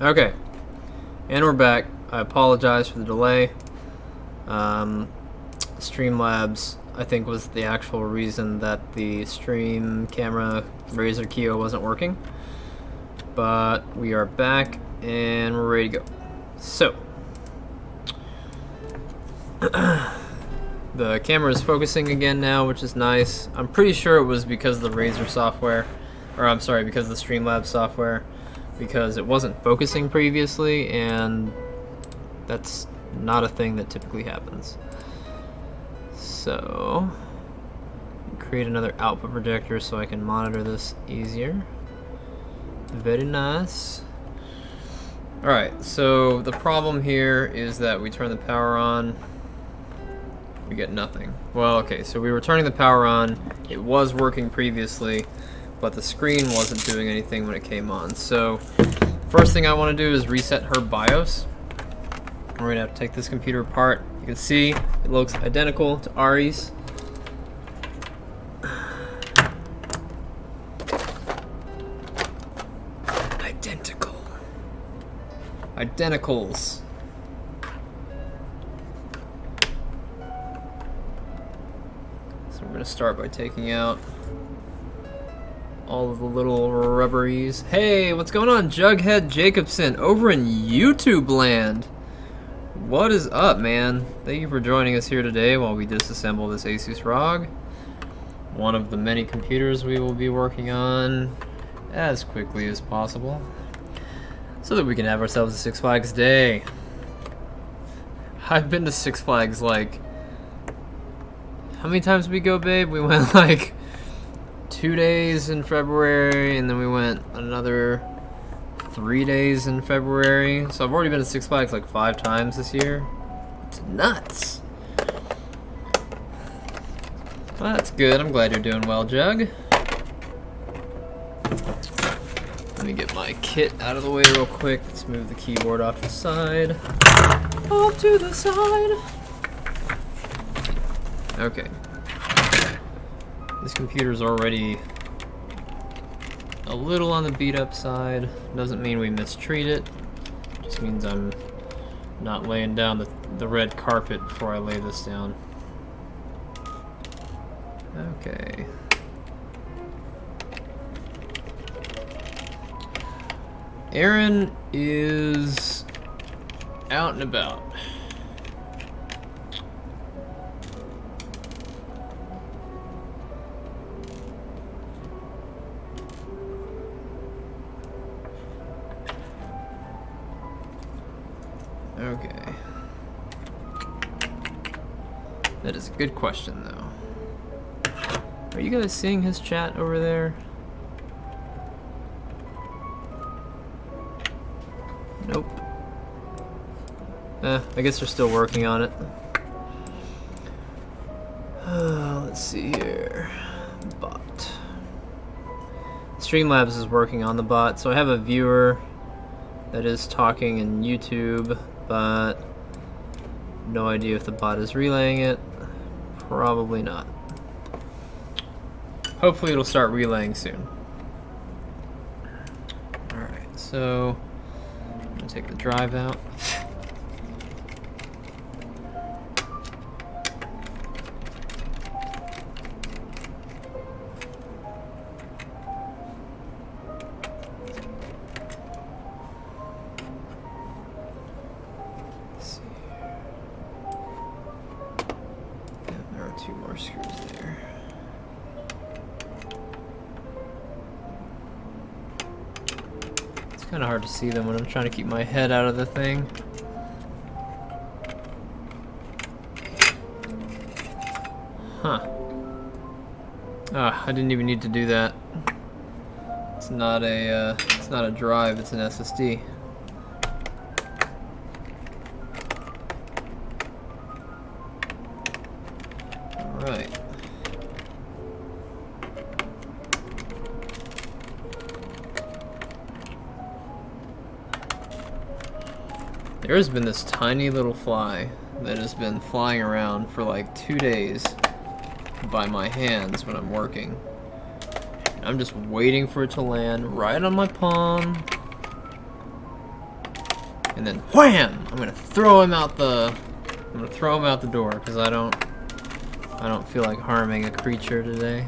Okay, and we're back. I apologize for the delay. Streamlabs, I think, was the actual reason that the stream camera Razer Kiyo wasn't working. But we are back and we're ready to go. So, the camera is focusing again now, which is nice. I'm pretty sure it was because of the Razer software, or I'm sorry, because of the Streamlabs software, because it wasn't focusing previously, and that's not a thing that typically happens. So, create another output projector so I can monitor this easier. Very nice. Alright, so the problem here is that we turn the power on, we get nothing. Well, okay, so we were turning the power on, it was working previously, but the screen wasn't doing anything when it came on. So, first thing I want to do is reset her BIOS. We're going to have to take this computer apart. You can see it looks identical to Ari's. Identical. Identicals. So we're going to start by taking out all of the little rubberies. Hey, what's going on, Jughead Jacobson over in YouTube land? What is up, man? Thank you for joining us here today while we disassemble this Asus ROG, one of the many computers we will be working on as quickly as possible so that we can have ourselves a Six Flags day. I've been to Six Flags like, how many times did we go, babe? We went like 2 days in February, and then we went another 3 days in February. So I've already been to Six Flags like 5 times this year. It's nuts. Well, that's good. I'm glad you're doing well, Jug. Let me get my kit out of the way real quick. Let's move the keyboard off the side. Off to the side. Okay. This computer's already a little on the beat up side. Doesn't mean we mistreat it. Just means I'm not laying down the red carpet before I lay this down. Okay. Aaron is out and about. Okay. That is a good question, though. Are you guys seeing his chat over there? Nope. I guess they're still working on it. Let's see here. Bot. Streamlabs is working on the bot, so I have a viewer that is talking in YouTube, but no idea if the bot is relaying it. Probably not. Hopefully it'll start relaying soon. Alright, so I'm gonna take the drive out. Two more screws there. It's kind of hard to see them when I'm trying to keep my head out of the thing. Huh. Ah, I didn't even need to do that. It's not a drive, it's an SSD. Right. There has been this tiny little fly that has been flying around for like 2 days by my hands when I'm working. I'm just waiting for it to land right on my palm. and then wham! I'm gonna throw him out the door because I don't feel like harming a creature today.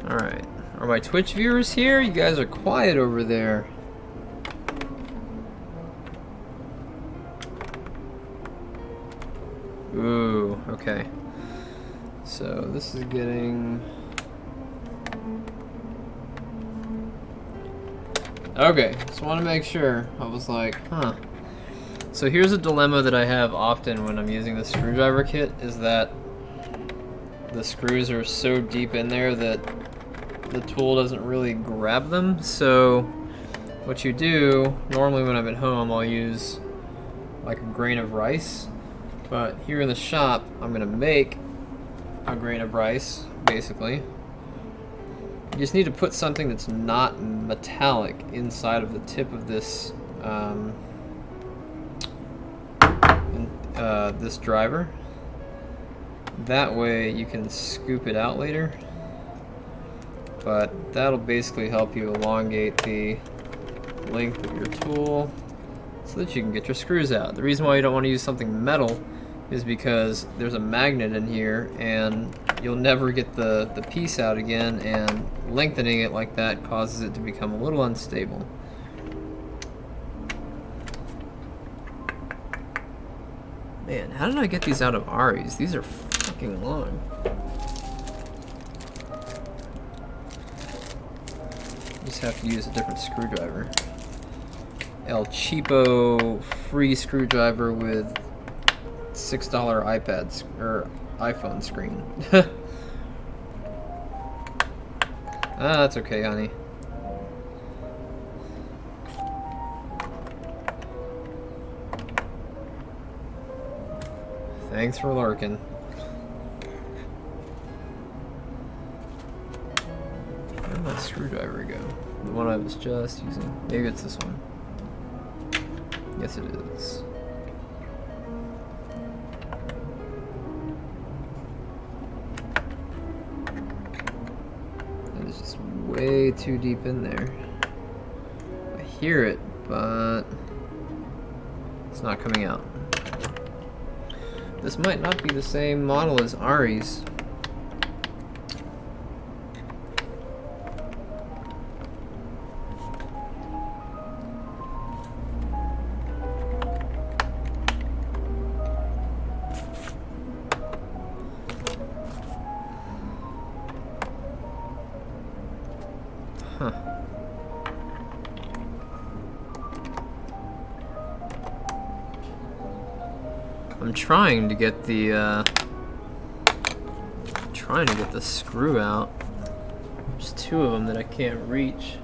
Alright. Are my Twitch viewers here? You guys are quiet over there. Ooh, okay. So this is getting... Okay, just want to make sure. I was like, huh. So here's a dilemma that I have often when I'm using the screwdriver kit, is that the screws are so deep in there that the tool doesn't really grab them. So what you do, normally when I'm at home, I'll use like a grain of rice. But here in the shop, I'm gonna make a grain of rice, basically. You just need to put something that's not metallic inside of the tip of this this driver. That way you can scoop it out later. But that'll basically help you elongate the length of your tool so that you can get your screws out. The reason why you don't want to use something metal is because there's a magnet in here and you'll never get the piece out again, and lengthening it like that causes it to become a little unstable. Man, how did I get these out of Ari's? These are fucking long. Just have to use a different screwdriver. El Cheapo free screwdriver with $6 iPads or iPhone screen. That's okay, honey. Thanks for lurking. Where'd my screwdriver go? The one I was just using. Maybe it's this one. Yes, it is. That is just way too deep in there. I hear it, but it's not coming out. This might not be the same model as Ari's. Huh. I'm trying to get the screw out. There's two of them that I can't reach,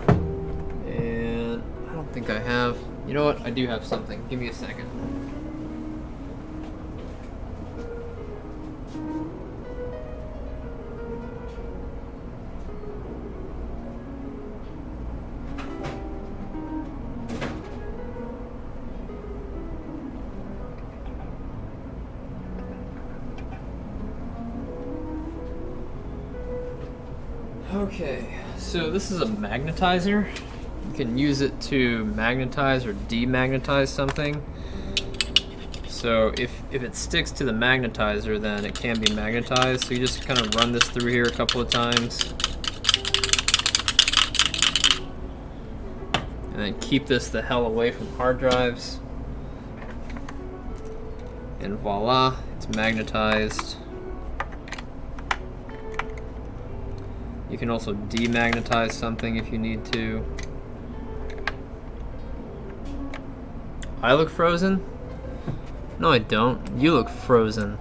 and I don't think I have. You know what? I do have something. Give me a second. Okay, so this is a magnetizer. You can use it to magnetize or demagnetize something. So if it sticks to the magnetizer, then it can be magnetized. So you just kind of run this through here a couple of times. And then keep this the hell away from hard drives. And voila, it's magnetized. You can also demagnetize something if you need to. I look frozen? No, I don't. You look frozen.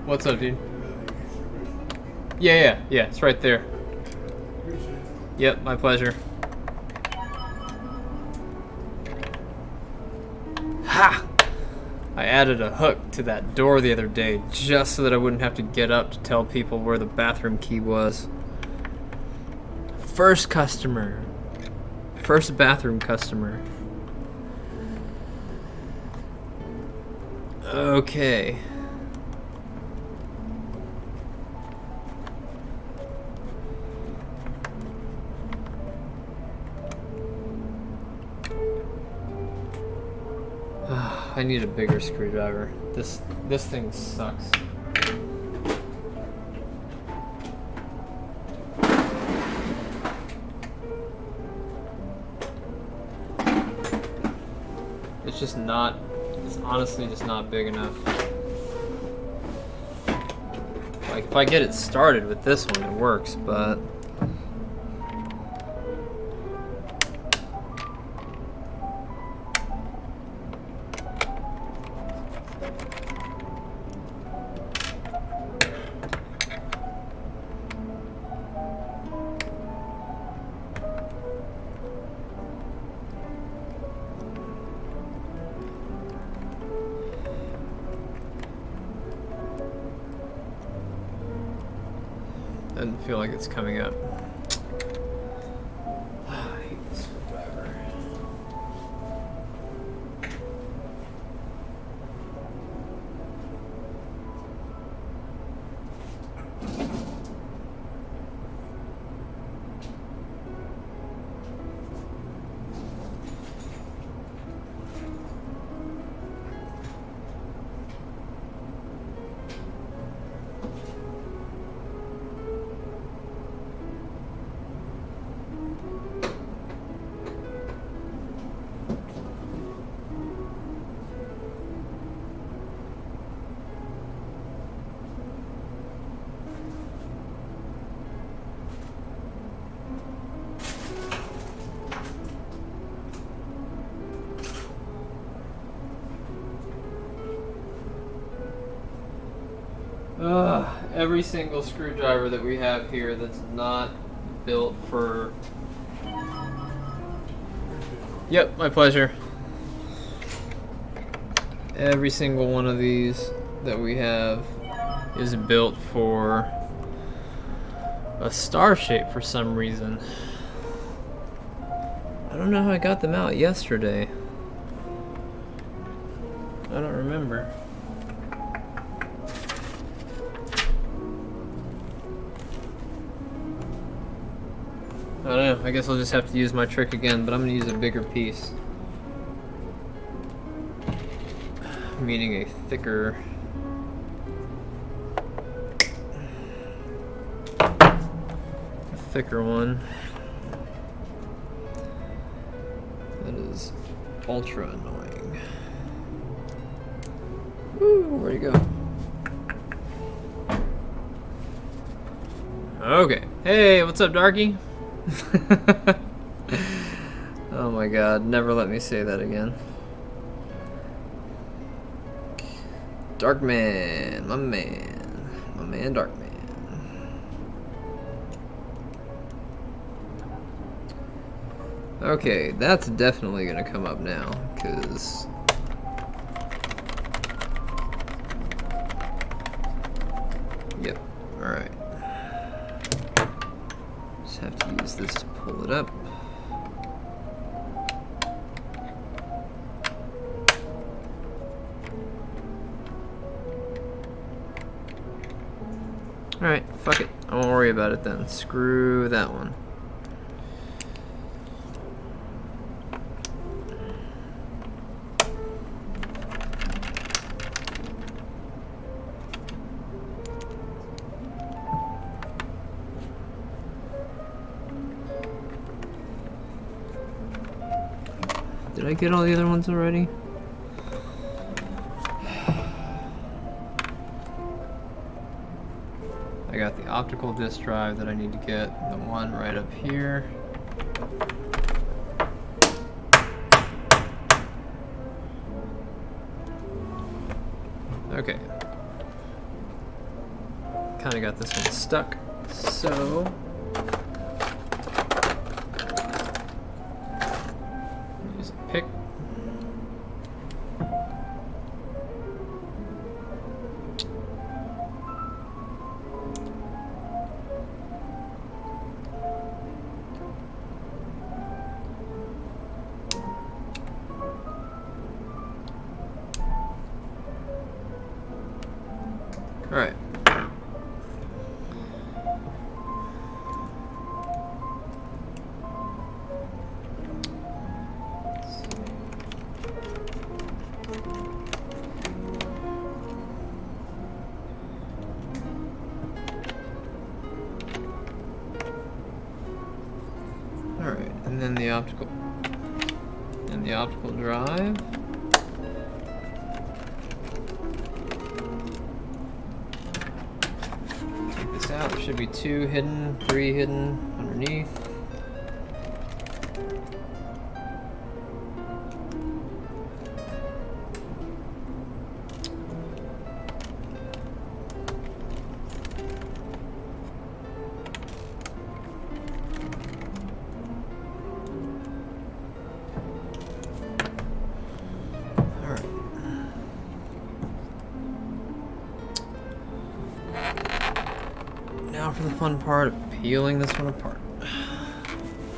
What's up, dude? Yeah, it's right there. Yep, my pleasure. Ha! I added a hook to that door the other day just so that I wouldn't have to get up to tell people where the bathroom key was. First customer. First bathroom customer. Okay. I need a bigger screwdriver. This thing sucks. It's just not, it's honestly just not big enough. Like, if I get it started with this one, it works, but... Doesn't feel like it's coming up. I hate this screwdriver. Every single screwdriver that we have here that's not built for... Yep, my pleasure. Every single one of these that we have is built for a star shape for some reason. I don't know how I got them out yesterday. I don't remember. I don't know, I guess I'll just have to use my trick again, but I'm gonna use a bigger piece. Meaning a thicker... one. That is ultra annoying. Woo, where'd he go? Okay. Hey, what's up, Darky? Oh my god, never let me say that again. Darkman, my man Darkman. Okay, that's definitely gonna come up now, because yep, alright. Just have to use this to pull it up. Alright, fuck it. I won't worry about it then. Screw that one. Did I get all the other ones already? I got the optical disk drive that I need to get, the one right up here. Okay. Kind of got this one stuck, so... use a pick. And then the optical drive. Take this out. There should be 2 hidden, 3 hidden underneath. Now for the fun part of peeling this one apart.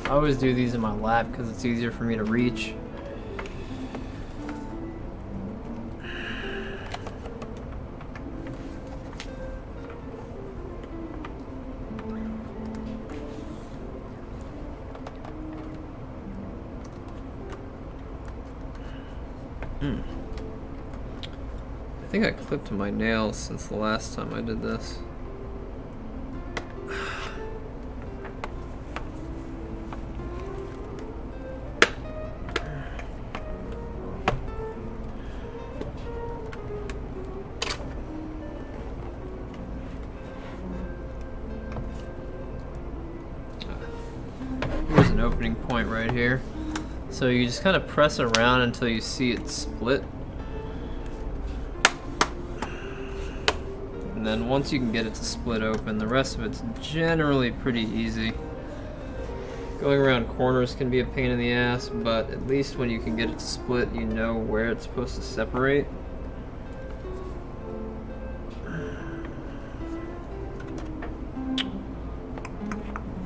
I always do these in my lap because it's easier for me to reach. I think I clipped my nails since the last time I did this. Here's an opening point right here. So you just kind of press around until you see it split. And then once you can get it to split open, the rest of it's generally pretty easy. Going around corners can be a pain in the ass, but at least when you can get it to split, you know where it's supposed to separate.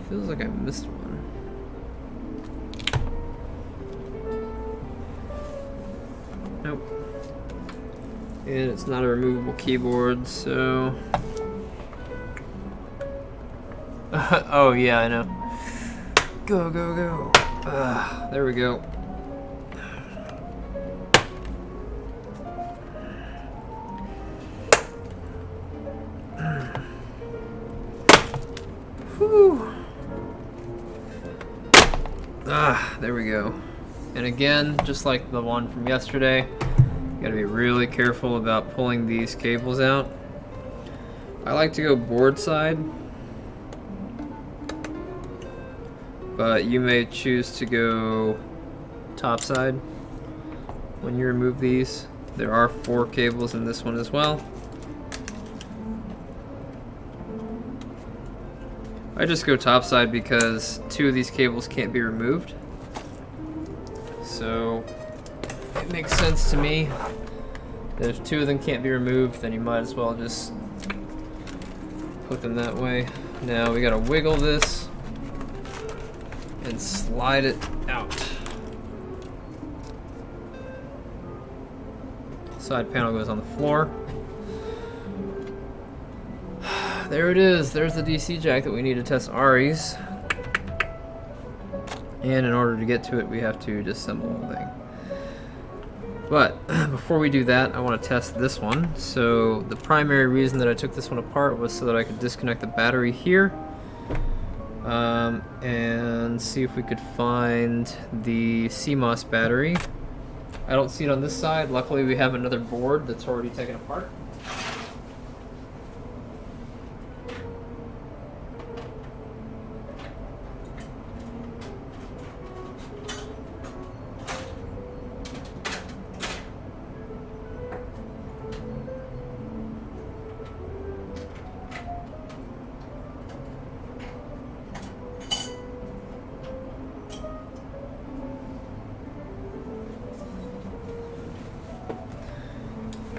Feels like I missed one. Nope. And it's not a removable keyboard, so... oh yeah, I know. Go, go, go. There we go. Whew. There we go. And again, just like the one from yesterday, you gotta be really careful about pulling these cables out. I like to go board side, but you may choose to go top side when you remove these. There are 4 cables in this one as well. I just go top side because 2 of these cables can't be removed. So it makes sense to me that if 2 of them can't be removed, then you might as well just put them that way. Now we gotta wiggle this and slide it out. Side panel goes on the floor. There it is. There's the DC jack that we need to test Ari's. And in order to get to it, we have to disassemble the thing. But before we do that, I want to test this one. So the primary reason that I took this one apart was so that I could disconnect the battery here and see if we could find the CMOS battery. I don't see it on this side. Luckily, we have another board that's already taken apart.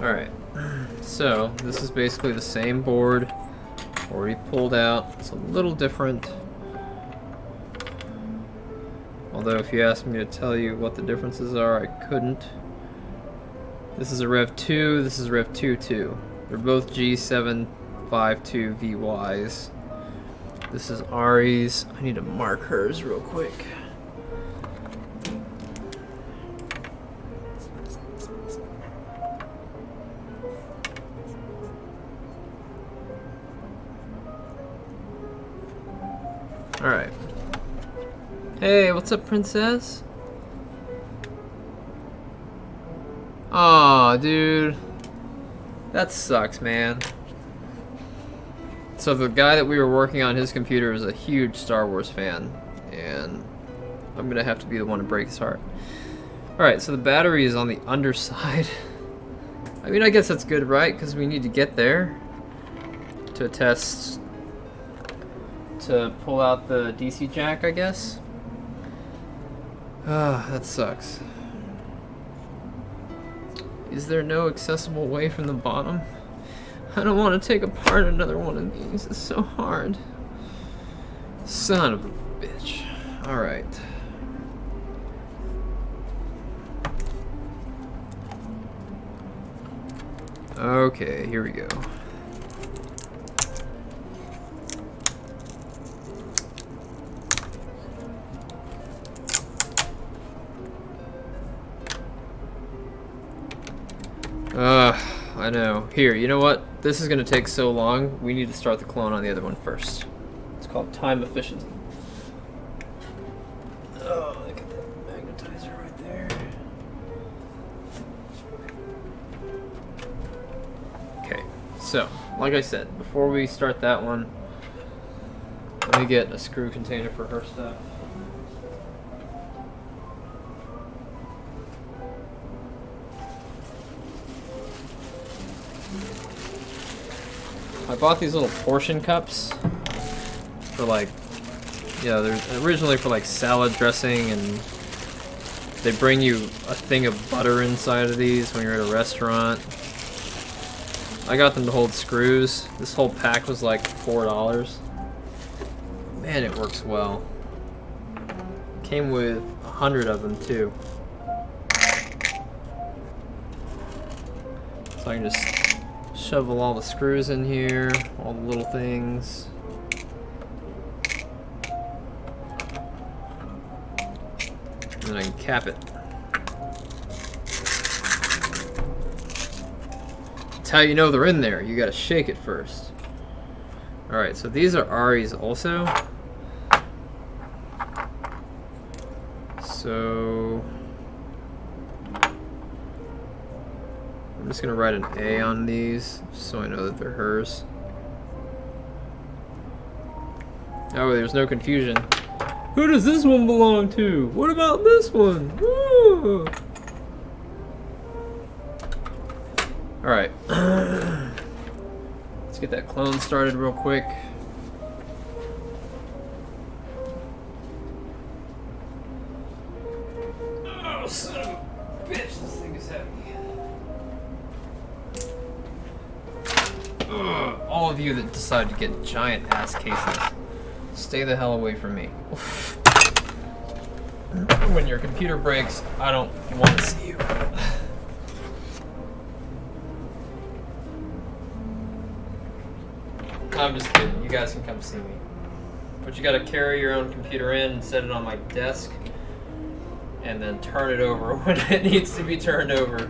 Alright, so this is basically the same board, already pulled out. It's a little different. Although if you asked me to tell you what the differences are, I couldn't. This is a Rev 2, this is Rev 2.2. They're both G752VYs. This is Ari's. I need to mark hers real quick. Alright. Hey, what's up, princess? Aw, dude. That sucks, man. So the guy that we were working on his computer is a huge Star Wars fan, and I'm gonna have to be the one to break his heart. Alright, so the battery is on the underside. I mean, I guess that's good, right? Because we need to get there to test, to pull out the DC jack, I guess. Ah, that sucks. Is there no accessible way from the bottom? I don't want to take apart another one of these. It's so hard. Son of a bitch. Alright. Okay, here we go. I know. Here, you know what? This is gonna take so long, we need to start the clone on the other one first. It's called time efficiency. Oh, look at that magnetizer right there. Okay, so, like I said, before we start that one, let me get a screw container for her stuff. I bought these little portion cups for like, yeah, they're originally for like salad dressing, and they bring you a thing of butter inside of these when you're at a restaurant. I got them to hold screws. This whole pack was like $4. Man, it works well. Came with 100 of them too. So I can just shovel all the screws in here, all the little things. And then I can cap it. That's how you know they're in there. You gotta shake it first. Alright, so these are Ari's also. So I'm just gonna write an A on these, just so I know that they're hers. Oh, there's no confusion. Who does this one belong to? What about this one? Woo! Alright. Let's get that clone started real quick. Oh, son of a bitch, this thing is heavy. Ugh, all of you that decide to get giant ass cases, stay the hell away from me. When your computer breaks, I don't want to see you. I'm just kidding. You guys can come see me. But you gotta carry your own computer in and set it on my desk, and then turn it over when it needs to be turned over.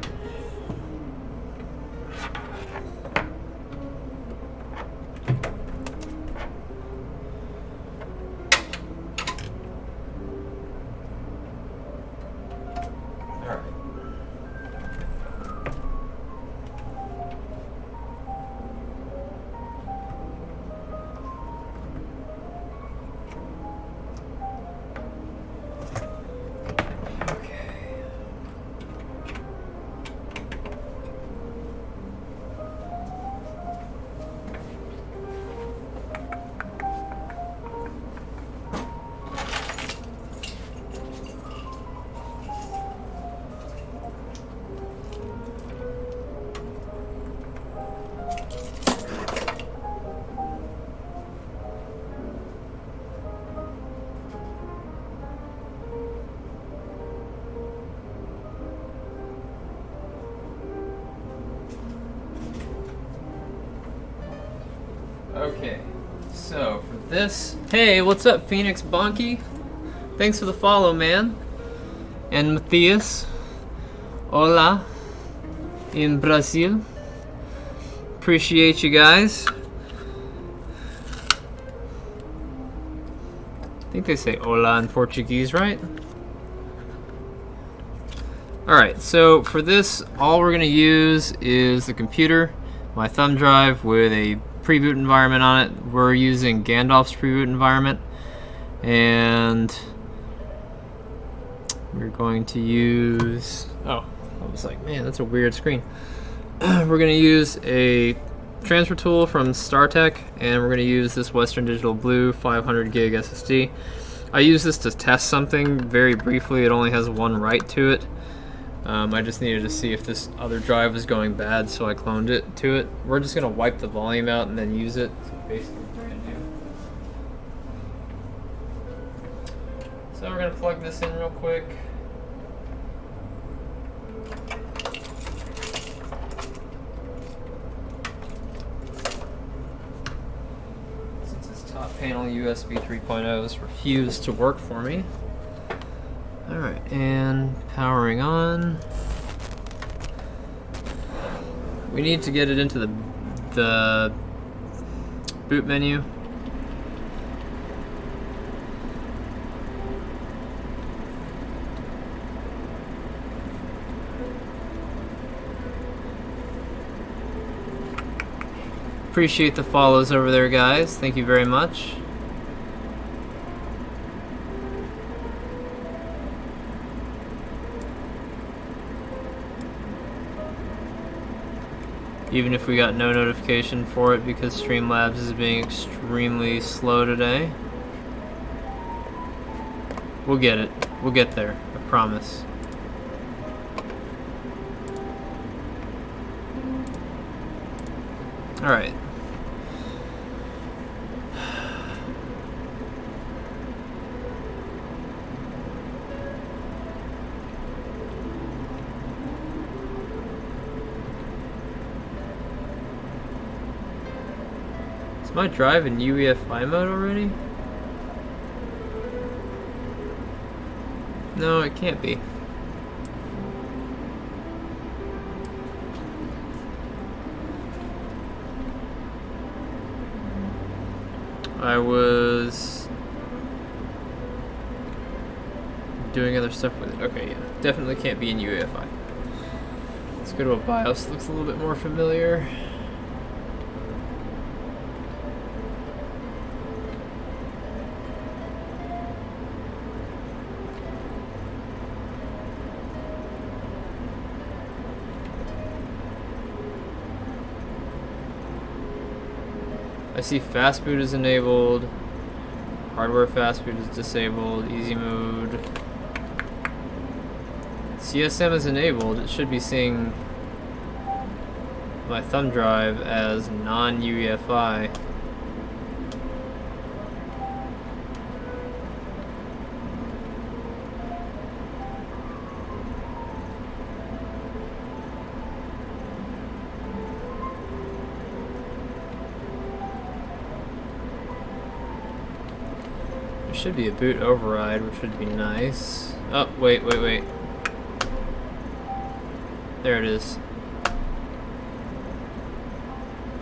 Okay, so for this, hey, what's up, Phoenix Bonky? Thanks for the follow, man. And Matthias, hola, in Brazil. Appreciate you guys. I think they say hola in Portuguese, right? Alright, so for this, all we're going to use is the computer, my thumb drive with a pre-boot environment on it. We're using Gandalf's pre-boot environment, and we're going to use... Oh, I was like, man, that's a weird screen. We're going to use a transfer tool from StarTech, and we're going to use this Western Digital Blue 500 gig SSD. I use this to test something very briefly. It only has one write to it. I just needed to see if this other drive was going bad, so I cloned it to it. We're just going to wipe the volume out and then use it. So basically brand new. So we're going to plug this in real quick. Since this top panel USB 3.0s refused to work for me. Alright, and powering on. We need to get it into the boot menu. Appreciate the follows over there, guys. Thank you very much. Even if we got no notification for it because Streamlabs is being extremely slow today. We'll get it. We'll get there. I promise. Alright. Is my drive in UEFI mode already? No, it can't be. I was doing other stuff with it. Okay, yeah. Definitely can't be in UEFI. Let's go to a BIOS. Looks a little bit more familiar. I see fast boot is enabled, hardware fast boot is disabled, easy mode. CSM is enabled. It should be seeing my thumb drive as non-UEFI. Should be a boot override, which would be nice. Oh, wait. There it is.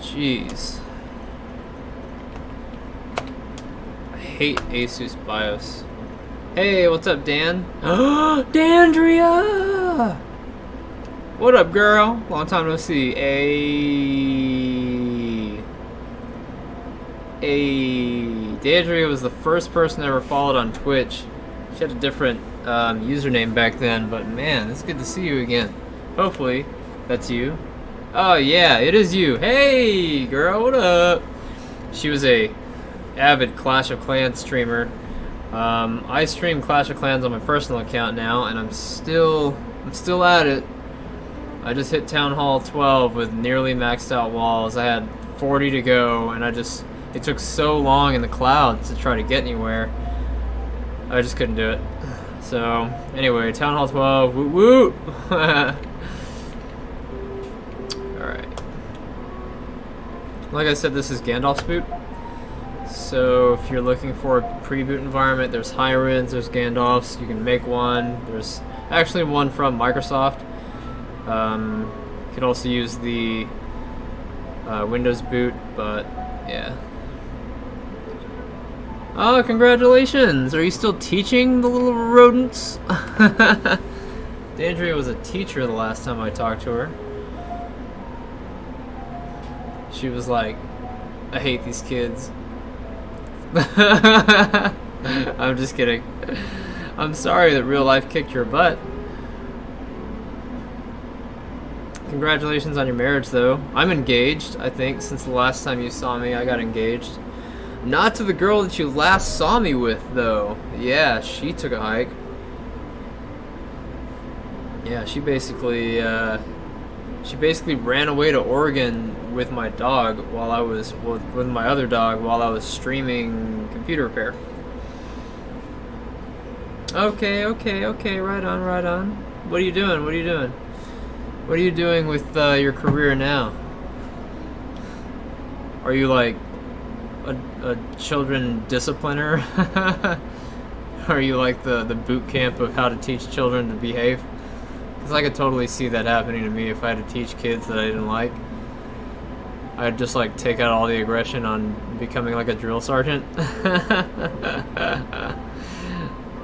Jeez. I hate Asus BIOS. Hey, what's up, Dan? Dandria! What up, girl? Long time no see. Dandria was the first person I ever followed on Twitch. She had a different username back then, but man, it's good to see you again. Hopefully, that's you. Oh yeah, it is you. Hey, girl, what up? She was a avid Clash of Clans streamer. I stream Clash of Clans on my personal account now, and I'm still at it. I just hit Town Hall 12 with nearly maxed out walls. I had 40 to go, and it took so long in the clouds to try to get anywhere. I just couldn't do it. So, anyway, Town Hall 12, woot woot! Alright. Like I said, this is Gandalf's boot. So, if you're looking for a pre-boot environment, there's Hiren's, there's Gandalf's, you can make one. There's actually one from Microsoft. You can also use the Windows boot, but yeah. Oh, congratulations! Are you still teaching the little rodents? Dandria was a teacher the last time I talked to her. She was like, I hate these kids. I'm just kidding. I'm sorry that real life kicked your butt. Congratulations on your marriage, though. I'm engaged, I think. Since the last time you saw me, I got engaged. Not to the girl that you last saw me with, though. Yeah, she took a hike. Yeah, she basically ran away to Oregon with my dog while I was with my other dog while I was streaming computer repair. Okay, right on. What are you doing? What are you doing with your career now? Are you like a children discipliner? Are you like the boot camp of how to teach children to behave? Because I could totally see that happening to me if I had to teach kids that I didn't like. I'd just like take out all the aggression on becoming like a drill sergeant.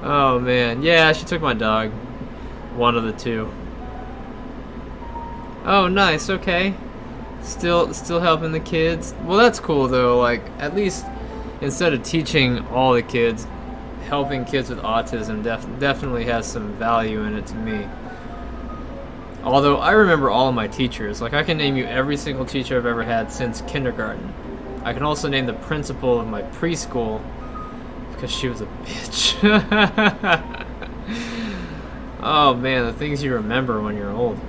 Oh man, yeah, she took my dog. One of the two. Oh, nice. Okay. Still helping the kids. Well, that's cool though. Like at least instead of teaching all the kids, helping kids with autism definitely has some value in it to me. Although I remember all of my teachers. Like I can name you every single teacher I've ever had since kindergarten. I can also name the principal of my preschool because she was a bitch. Oh man, the things you remember when you're old.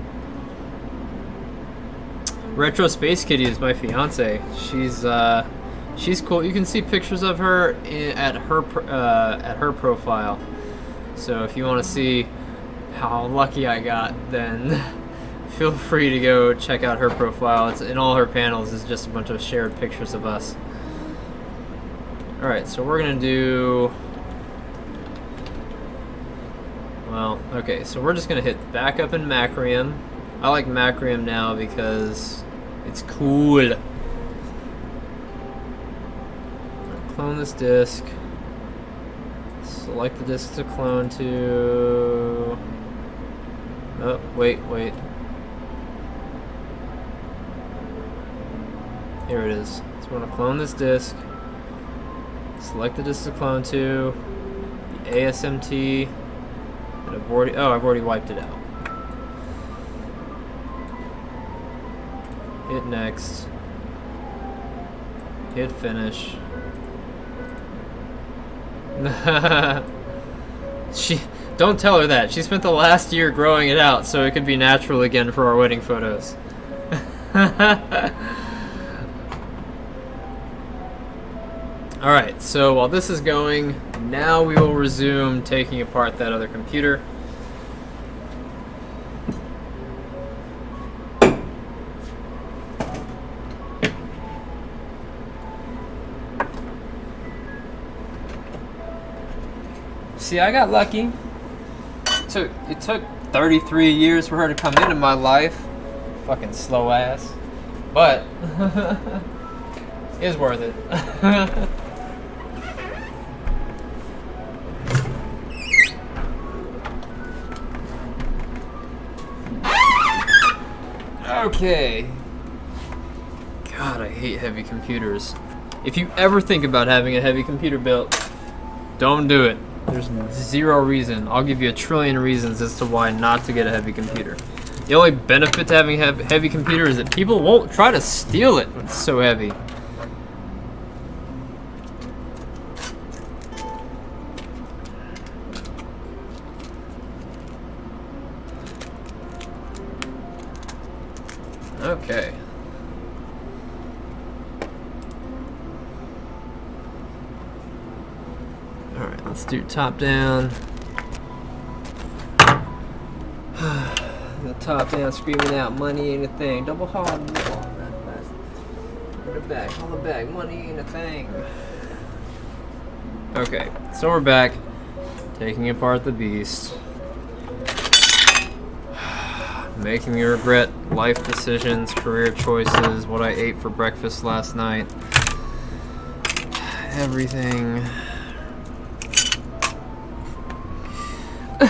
Retro Space Kitty is my fiance. She's cool. You can see pictures of her at her profile. So if you want to see how lucky I got, then feel free to go check out her profile. It's in all her panels is just a bunch of shared pictures of us. Alright, so we're gonna do, well, okay, so we're just gonna hit back up in Macrium. I like Macrium now because it's cool. Clone this disk. Select the disk to clone to. Oh, wait. Here it is. So we're going to clone this disk. Select the disk to clone to. The ASMT. And I've already wiped it out. Hit next. Hit finish. Don't tell her that. She spent the last year growing it out so it could be natural again for our wedding photos. Alright, so while this is going, now we will resume taking apart that other computer. See, I got lucky. It took 33 years for her to come into my life. Fucking slow ass. But it's worth it. Okay. God, I hate heavy computers. If you ever think about having a heavy computer built, don't do it. There's zero reason. I'll give you a trillion reasons as to why not to get a heavy computer. The only benefit to having a heavy computer is that people won't try to steal it when it's so heavy. Okay. Alright, let's do top down. The top down screaming out, money ain't a thing. Double hard. Hold it back, money ain't a thing. Okay, so we're back. Taking apart the beast. Making me regret life decisions, career choices, what I ate for breakfast last night. Everything. I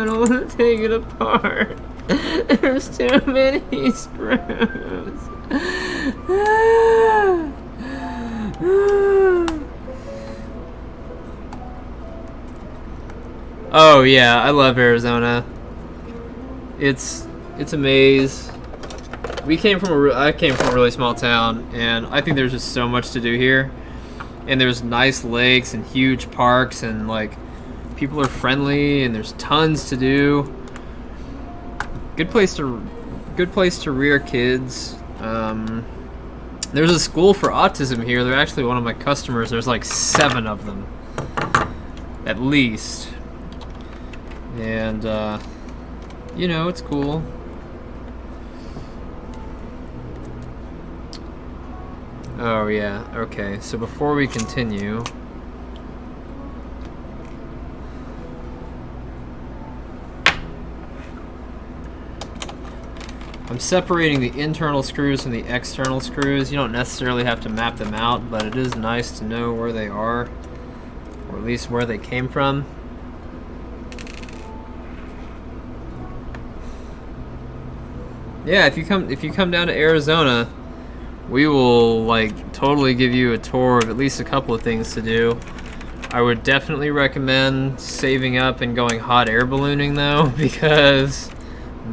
don't want to take it apart. There's too many screws. Oh yeah, I love Arizona. It's a maze. I came from a really small town, and I think there's just so much to do here. And there's nice lakes and huge parks, and like people are friendly, and there's tons to do. Good place to rear kids. There's a school for autism here. They're actually one of my customers. There's like 7 of them, at least. And you know, it's cool. Oh yeah, okay, so before we continue, I'm separating the internal screws from the external screws. You don't necessarily have to map them out, but it is nice to know where they are, or at least where they came from. Yeah, if you come down to Arizona, we will like totally give you a tour of at least a couple of things to do. I would definitely recommend saving up and going hot air ballooning though, because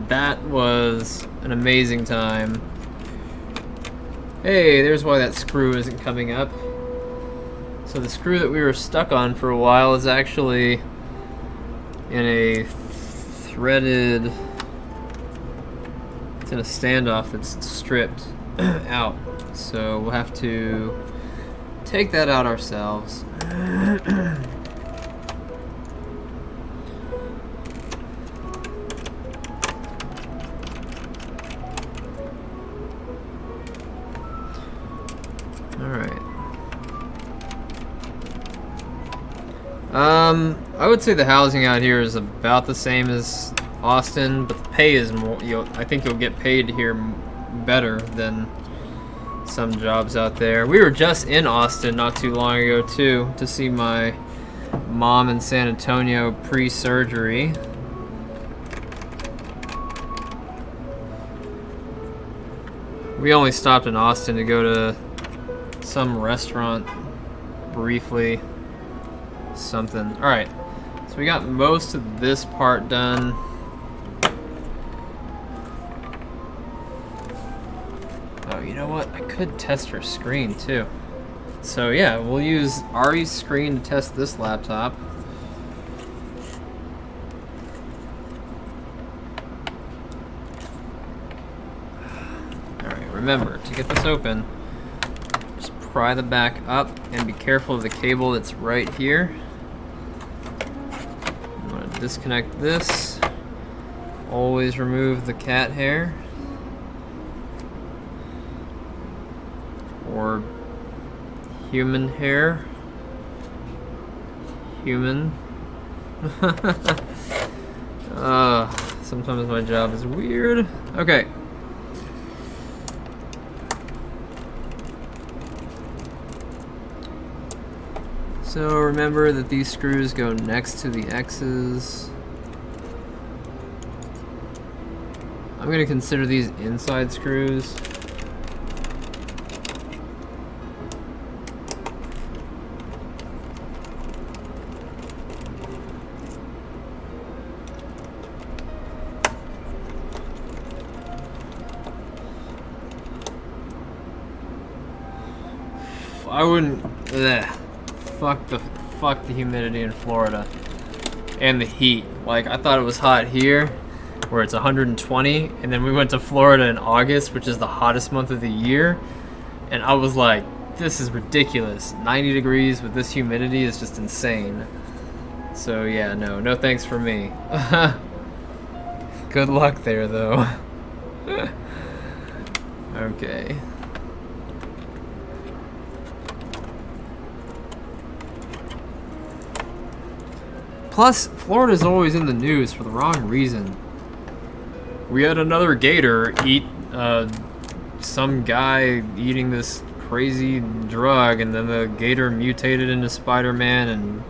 that was an amazing time. Hey, there's why that screw isn't coming up. So the screw that we were stuck on for a while is actually in a threaded, it's in a standoff that's stripped out. So we'll have to take that out ourselves. Alright. I would say the housing out here is about the same as Austin, but the pay is more, I think you'll get paid here better than some jobs out there. We were just in Austin not too long ago too, to see my mom in San Antonio pre-surgery. We only stopped in Austin to go to some restaurant briefly. Something. Alright, so we got most of this part done. Oh, you know what? I could test her screen too. So yeah, we'll use Ari's screen to test this laptop. Alright, remember, to get this open, just pry the back up and be careful of the cable that's right here. I'm going to disconnect this. Always remove the cat hair. Or human hair. Human. Sometimes my job is weird. Okay. So remember that these screws go next to the X's. I'm going to consider these inside screws. I wouldn't. Fuck the humidity in Florida and the heat. Like, I thought it was hot here, where it's 120, and then we went to Florida in August, which is the hottest month of the year, and I was like, this is ridiculous. 90 degrees with this humidity is just insane. So yeah, no thanks for me. Good luck there, though. Okay. Plus, Florida's always in the news for the wrong reason. We had another gator eat some guy eating this crazy drug, and then the gator mutated into Spider-Man and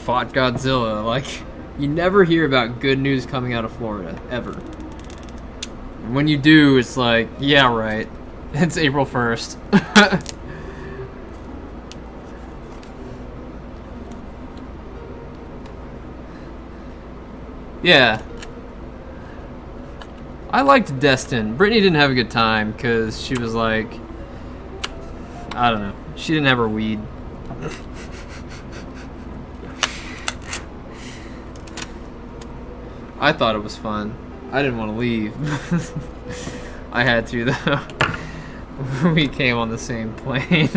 fought Godzilla. Like, you never hear about good news coming out of Florida, ever. When you do, it's like, yeah, right. It's April 1st. Yeah. I liked Destin. Brittany didn't have a good time because she was like, I don't know. She didn't have her weed. I thought it was fun. I didn't want to leave. I had to though. We came on the same plane.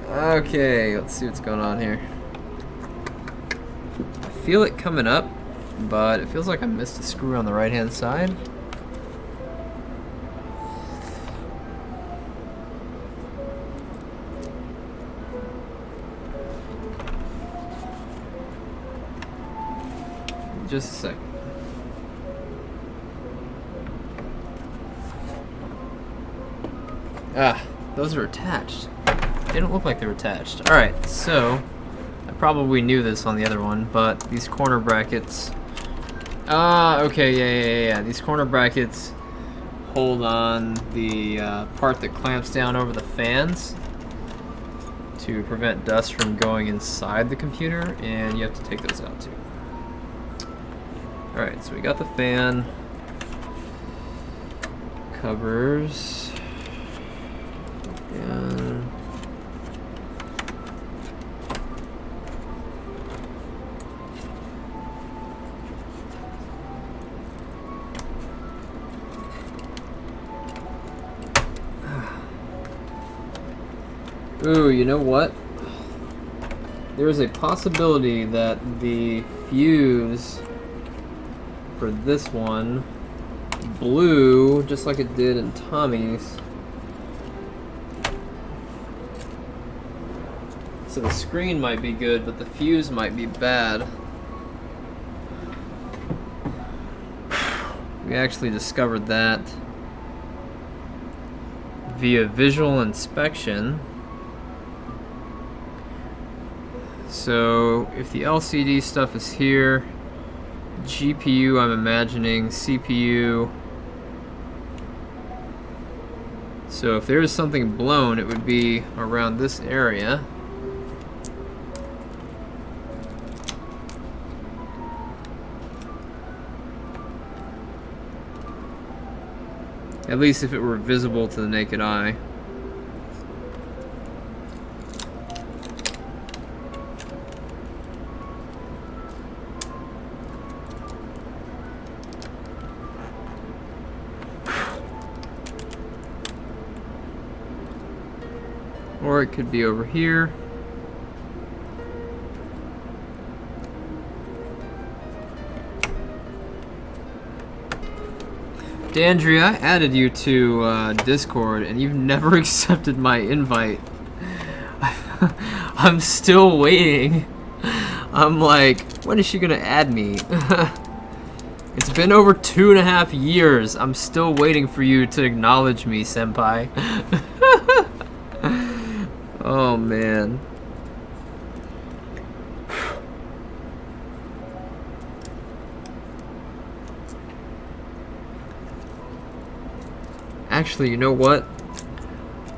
Okay, let's see what's going on here. I feel it coming up, but it feels like I missed a screw on the right hand side. Just a sec. Ah, those are attached. They don't look like they're attached. Alright, so I probably knew this on the other one, but these corner brackets. Ah, okay, yeah. These corner brackets hold on the part that clamps down over the fans to prevent dust from going inside the computer, and you have to take those out too. Alright, so we got the fan covers. And ooh, you know what? There is a possibility that the fuse for this one blew just like it did in Tommy's. So the screen might be good, but the fuse might be bad. We actually discovered that via visual inspection. So if the LCD stuff is here, GPU I'm imagining, CPU. So if there is something blown, it would be around this area. At least if it were visible to the naked eye. Or it could be over here. Dandria, I added you to Discord and you've never accepted my invite. I'm still waiting. I'm like, when is she gonna add me? It's been over 2.5 years. I'm still waiting for you to acknowledge me, senpai. Oh man. Actually, you know what?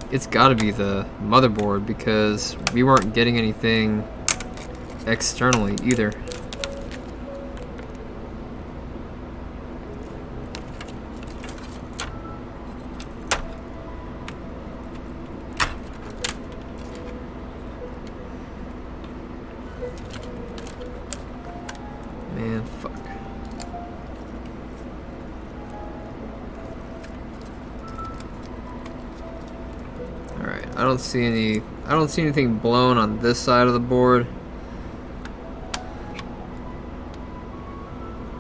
It's gotta be the motherboard because we weren't getting anything externally either. Man, fuck. Alright, I don't see anything blown on this side of the board.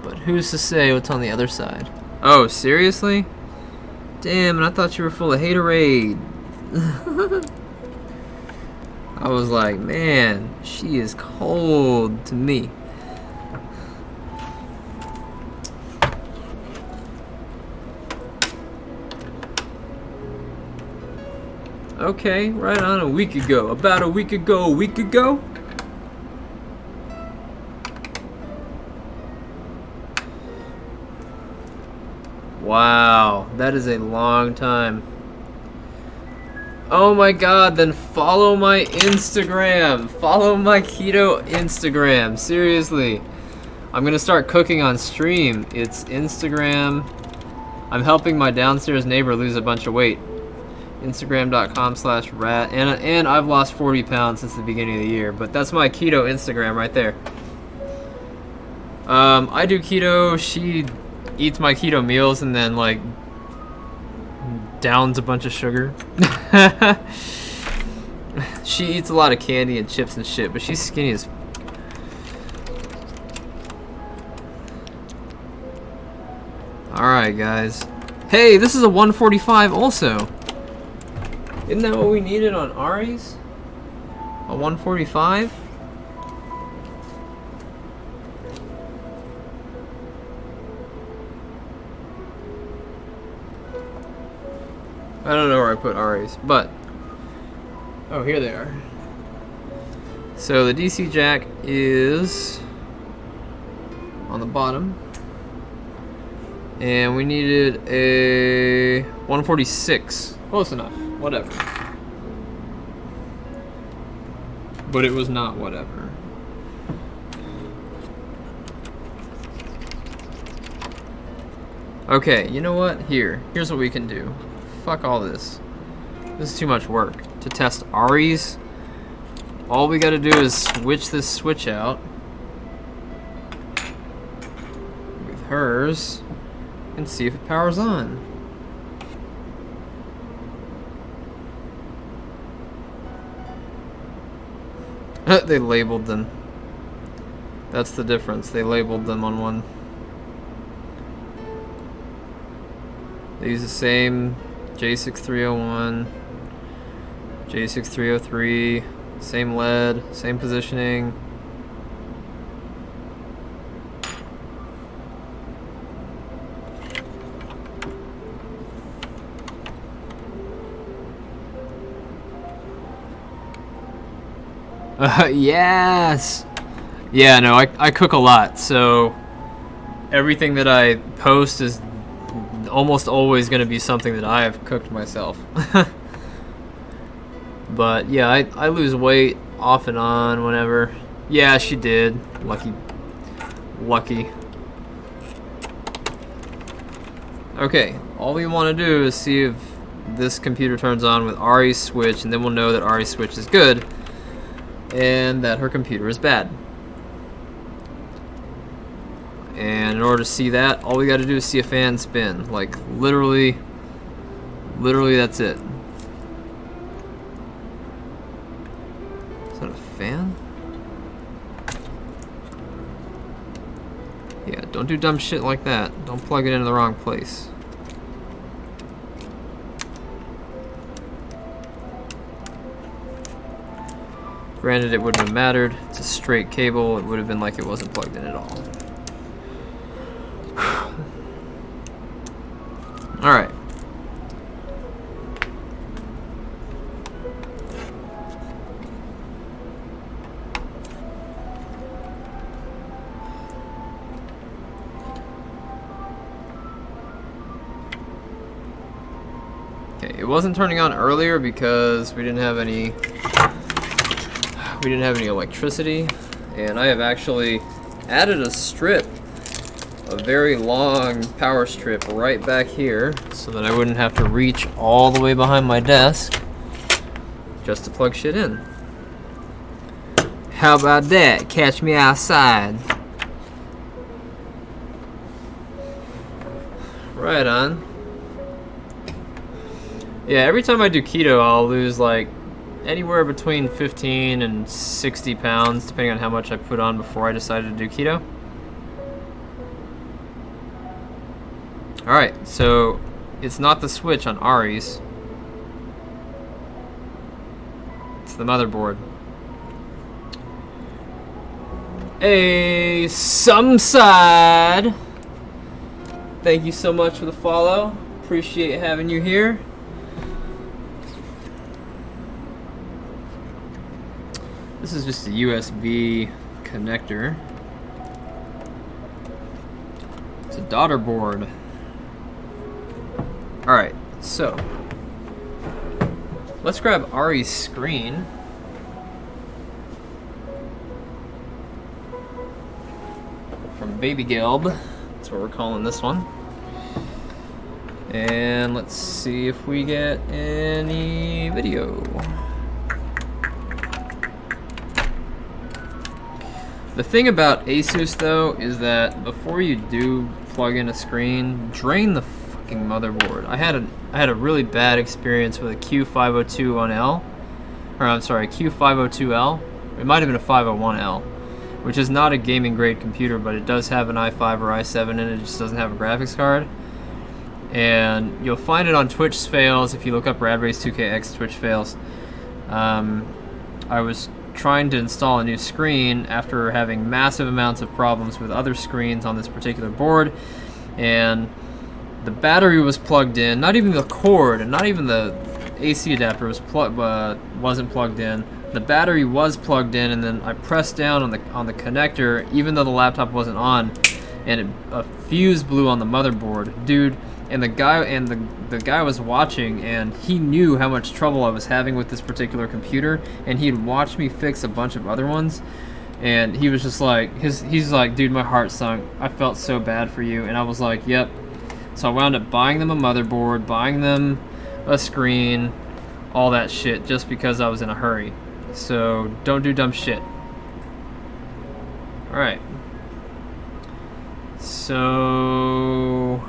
But who's to say what's on the other side? Oh, seriously? Damn, and I thought you were full of haterade. I was like, man, she is cold to me. Okay, right on a week ago. About a week ago. Wow, that is a long time. Oh my god, then follow my Instagram. Follow my keto Instagram. Seriously. I'm gonna start cooking on stream. It's Instagram. I'm helping my downstairs neighbor lose a bunch of weight. Instagram.com/rat. And I've lost 40 pounds since the beginning of the year. But that's my keto Instagram right there. I do keto. She eats my keto meals and then like downs a bunch of sugar. She eats a lot of candy and chips and shit, but she's skinny as Alright guys. Hey, this is a 145 also. Isn't that what we needed on Ari's? A 145? I don't know where I put Ari's, but oh, here they are. So the DC jack is on the bottom. And we needed a 146. Close enough. Whatever. But it was not whatever. Okay, you know what? Here's what we can do. Fuck all this. This is too much work. To test Ari's, all we gotta do is switch this switch out with hers and see if it powers on. They labeled them. That's the difference. They labeled them on one. They use the same J6301, J6303, same lead, same positioning. Yes! Yeah, no, I cook a lot, so everything that I post is almost always going to be something that I have cooked myself. But yeah, I lose weight off and on whenever. Yeah, she did. Lucky. Okay, all we want to do is see if this computer turns on with Ari's switch, and then we'll know that Ari's switch is good and that her computer is bad. And in order to see that, all we got to do is see a fan spin. Like, literally that's it. Is that a fan? Yeah, don't do dumb shit like that. Don't plug it into the wrong place. Granted, it wouldn't have mattered. It's a straight cable. It would have been like it wasn't plugged in at all. Alright. Okay, it wasn't turning on earlier because we didn't have any electricity, and I have actually added a strip, a very long power strip right back here so that I wouldn't have to reach all the way behind my desk just to plug shit in. How about that? Catch me outside. Right on. Yeah, every time I do keto, I'll lose like anywhere between 15 and 60 pounds, depending on how much I put on before I decided to do keto. Alright, so it's not the switch on Ari's. It's the motherboard. Hey, Sumside! Thank you so much for the follow. Appreciate having you here. This is just a USB connector. It's a daughter board. Alright, so let's grab Ari's screen. From Baby Gelb. That's what we're calling this one. And let's see if we get any video. The thing about Asus though is that before you do plug in a screen, drain the fucking motherboard. I had a really bad experience with a Q502L, or I'm sorry, Q502L. It might have been a 501L, which is not a gaming grade computer, but it does have an i5 or i7 in it. It just doesn't have a graphics card. And you'll find it on Twitch fails if you look up RadRace2KX Twitch fails. I was trying to install a new screen after having massive amounts of problems with other screens on this particular board, and the battery was plugged in. Not even the cord, and not even the AC adapter wasn't plugged in. The battery was plugged in, and then I pressed down on the connector, even though the laptop wasn't on, and a fuse blew on the motherboard, dude. And the guy was watching, and he knew how much trouble I was having with this particular computer, and he had watched me fix a bunch of other ones, and he was just like, he's like, dude, my heart sunk. I felt so bad for you. And I was like, yep. So I wound up buying them a motherboard, buying them a screen, all that shit, just because I was in a hurry. So don't do dumb shit. All right. So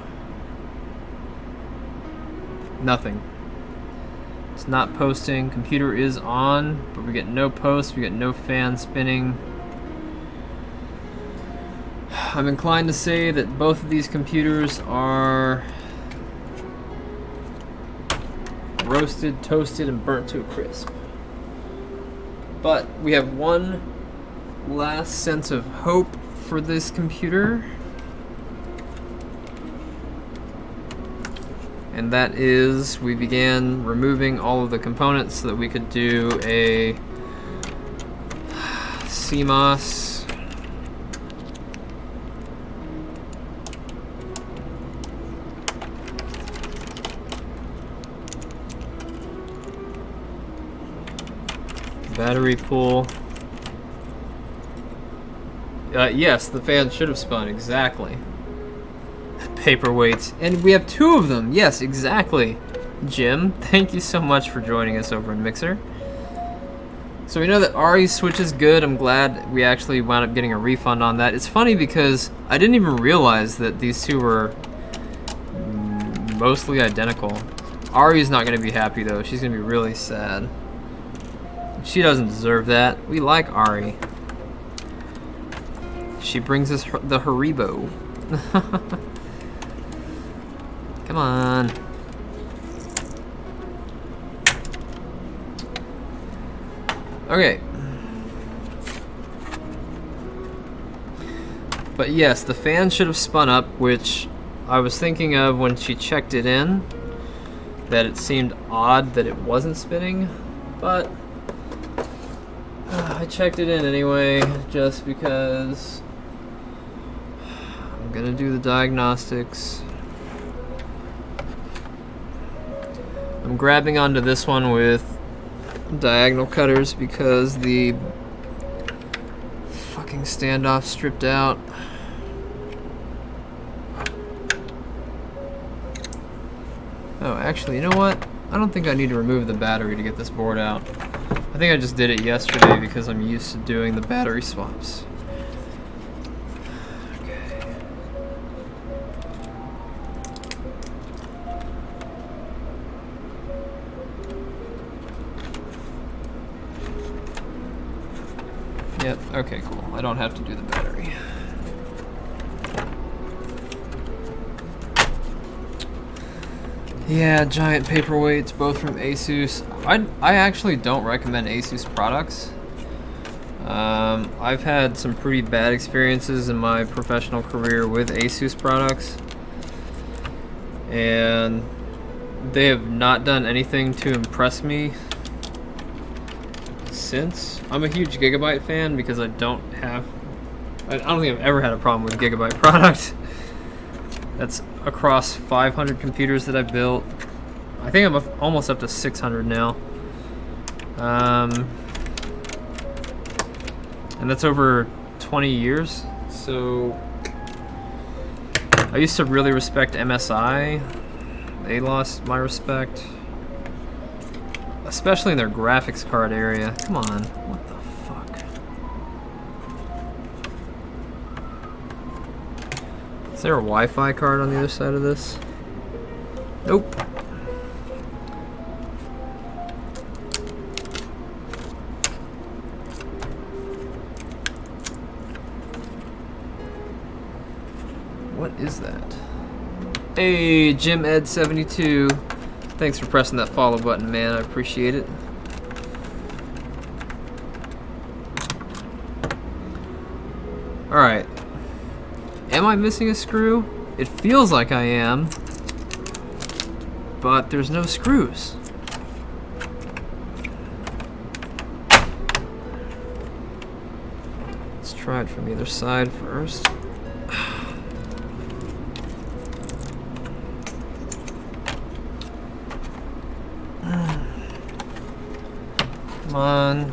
nothing. It's not posting. Computer is on, but we get no post. We get no fan spinning. I'm inclined to say that both of these computers are roasted, toasted, and burnt to a crisp. But we have one last sense of hope for this computer. And that is, we began removing all of the components so that we could do a CMOS battery pool. Yes, the fan should have spun, exactly. Paperweights, and we have two of them. Yes, exactly. Jim, thank you so much for joining us over in Mixer. So we know that Ari's Switch is good. I'm glad we actually wound up getting a refund on that. It's funny because I didn't even realize that these two were mostly identical. Ari's not going to be happy though. She's going to be really sad. She doesn't deserve that. We like Ari. She brings us the Haribo. Come on. Okay. But yes, the fan should have spun up, which I was thinking of when she checked it in, that it seemed odd that it wasn't spinning, but I checked it in anyway, just because I'm gonna do the diagnostics. I'm grabbing onto this one with diagonal cutters because the fucking standoff stripped out. Oh, actually, you know what? I don't think I need to remove the battery to get this board out. I think I just did it yesterday because I'm used to doing the battery swaps. Yep, okay, cool. I don't have to do the battery. Yeah, giant paperweights, both from Asus. I actually don't recommend Asus products. I've had some pretty bad experiences in my professional career with Asus products, and they have not done anything to impress me. since. I'm a huge Gigabyte fan because I don't think I've ever had a problem with Gigabyte product. That's across 500 computers that I built. I think I'm almost up to 600 now. And that's over 20 years. So I used to really respect MSI. They lost my respect, especially in their graphics card area. Come on, what the fuck? Is there a Wi-Fi card on the other side of this? Nope. What is that? Hey, Jim Ed 72. Thanks for pressing that follow button, man. I appreciate it. Alright. Am I missing a screw? It feels like I am. But there's no screws. Let's try it from the other side first. Come on.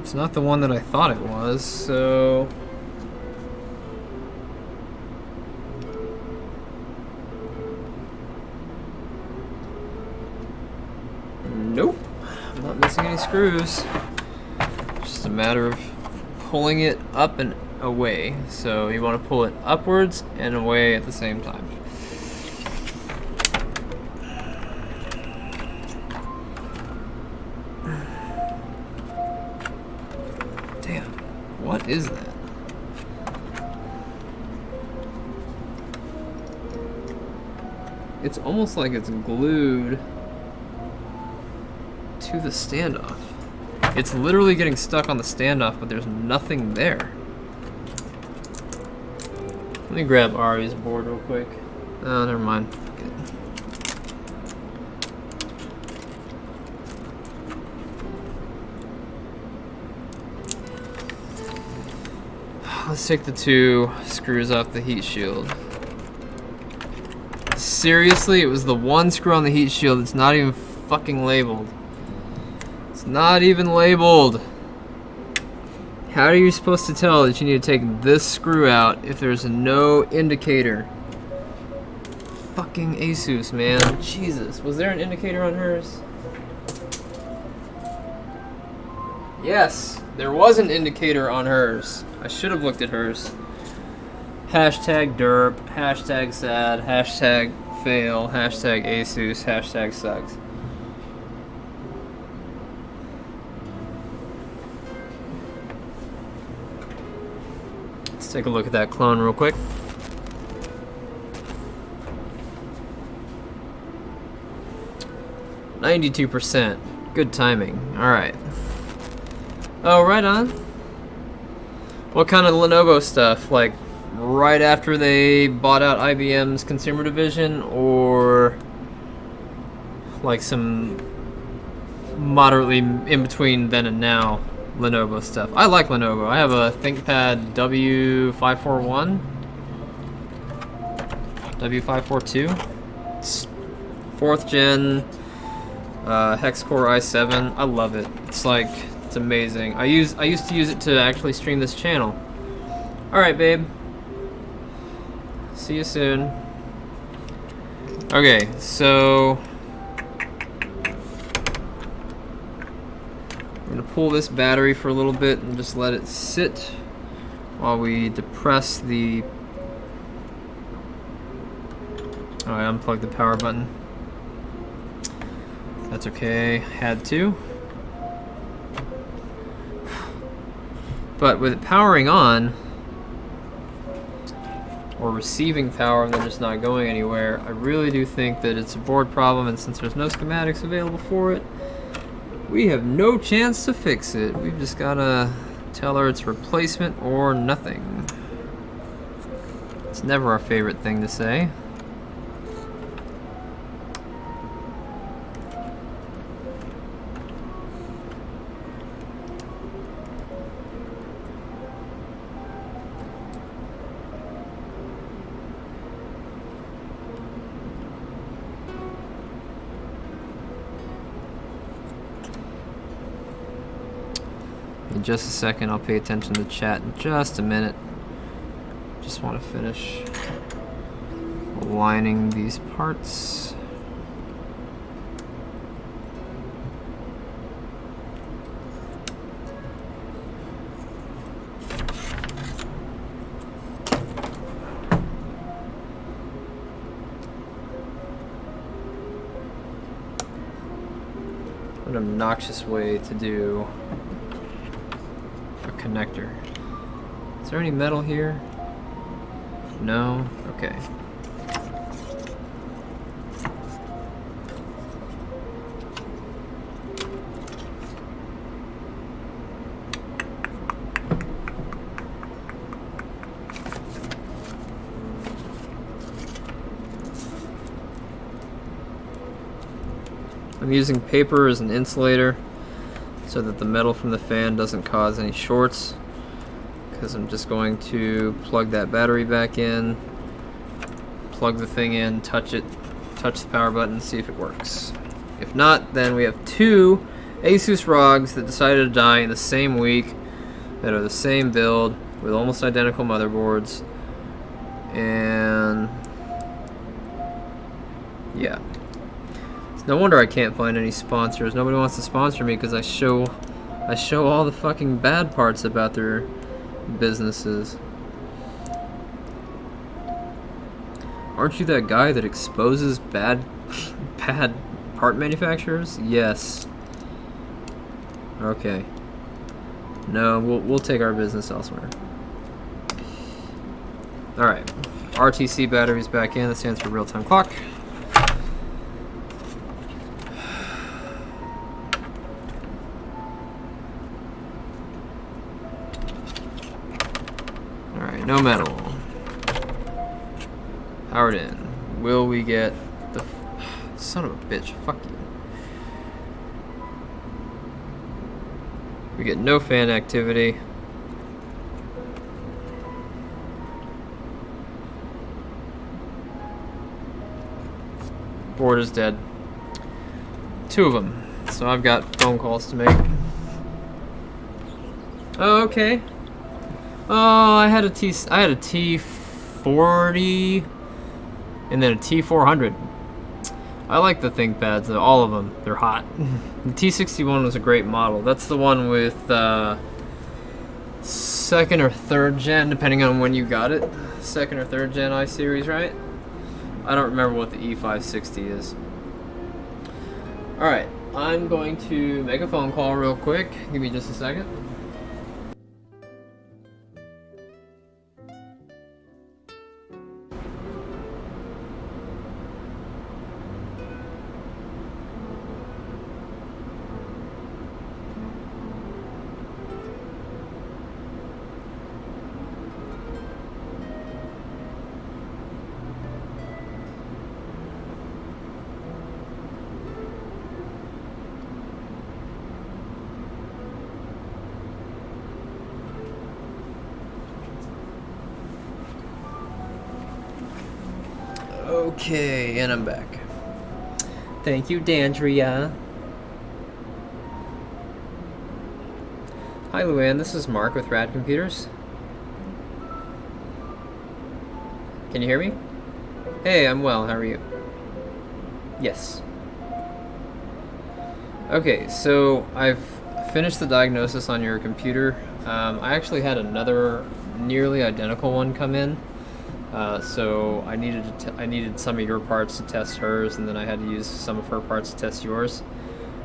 It's not the one that I thought it was, so... Nope. I'm not missing any screws. Just a matter of pulling it up and away. So you want to pull it upwards and away at the same time. Damn, what is that? It's almost like it's glued to the standoff. It's literally getting stuck on the standoff, but there's nothing there. Let me grab Ari's board real quick. Oh, never mind. Fuck it. Let's take the two screws off the heat shield. Seriously, it was the one screw on the heat shield that's not even fucking labeled. It's not even labeled. How are you supposed to tell that you need to take this screw out if there's no indicator? Fucking Asus, man. Jesus. Was there an indicator on hers? Yes, there was an indicator on hers. I should have looked at hers. Hashtag derp, hashtag sad, hashtag fail, hashtag Asus, hashtag sucks. Let's take a look at that clone real quick. %. Good timing. Alright. Oh, right on. What kind of Lenovo stuff? Like right after they bought out IBM's consumer division, or like some moderately in between then and now Lenovo stuff? I like Lenovo. I have a ThinkPad W541, W542. It's 4th gen hex core i7. I love it. It's like, it's amazing. I used to use it to actually stream this channel. All right, babe. See you soon. Okay, so I'm gonna pull this battery for a little bit and just let it sit while we depress the... Alright, unplug the power button. That's okay, had to. But with it powering on, or receiving power and then just not going anywhere, I really do think that it's a board problem, and since there's no schematics available for it, we have no chance to fix it. We've just gotta Tell her it's replacement or nothing. It's never our favorite thing to say. In just a second, I'll pay attention to the chat in just a minute. Just want to finish aligning these parts. What an obnoxious way to do a connector. Is there any metal here? No? Okay. I'm using paper as an insulator so that the metal from the fan doesn't cause any shorts, because I'm just going to plug that battery back in, plug the thing in, touch it, touch the power button, see if it works. If not, then we have two Asus ROGs that decided to die in the same week, that are the same build with almost identical motherboards, and yeah. No wonder I can't find any sponsors. Nobody wants to sponsor me because I show all the fucking bad parts about their businesses. Aren't you that guy that exposes bad part manufacturers? Yes. Okay. No, we'll take our business elsewhere. All right. RTC batteries back in. That stands for real-time clock. No metal. Powered in. Will we get the son of a bitch? Fuck you. We get no fan activity. Board is dead. Two of them. So I've got phone calls to make. Oh, okay. Oh, I had a T40 and then a T400. I like the ThinkPads, all of them. They're hot. The T61 was a great model. That's the one with second or third gen, depending on when you got it. Second or third gen i-series, right? I don't remember what the E560 is. Alright, I'm going to make a phone call real quick. Give me just a second. Okay, and I'm back. Thank you, Dandria. Hi, Luann. This is Mark with Rad Computers. Can you hear me? Hey, I'm well. How are you? Yes. Okay, so I've finished the diagnosis on your computer. I actually had another nearly identical one come in. So I needed some of your parts to test hers, and then I had to use some of her parts to test yours.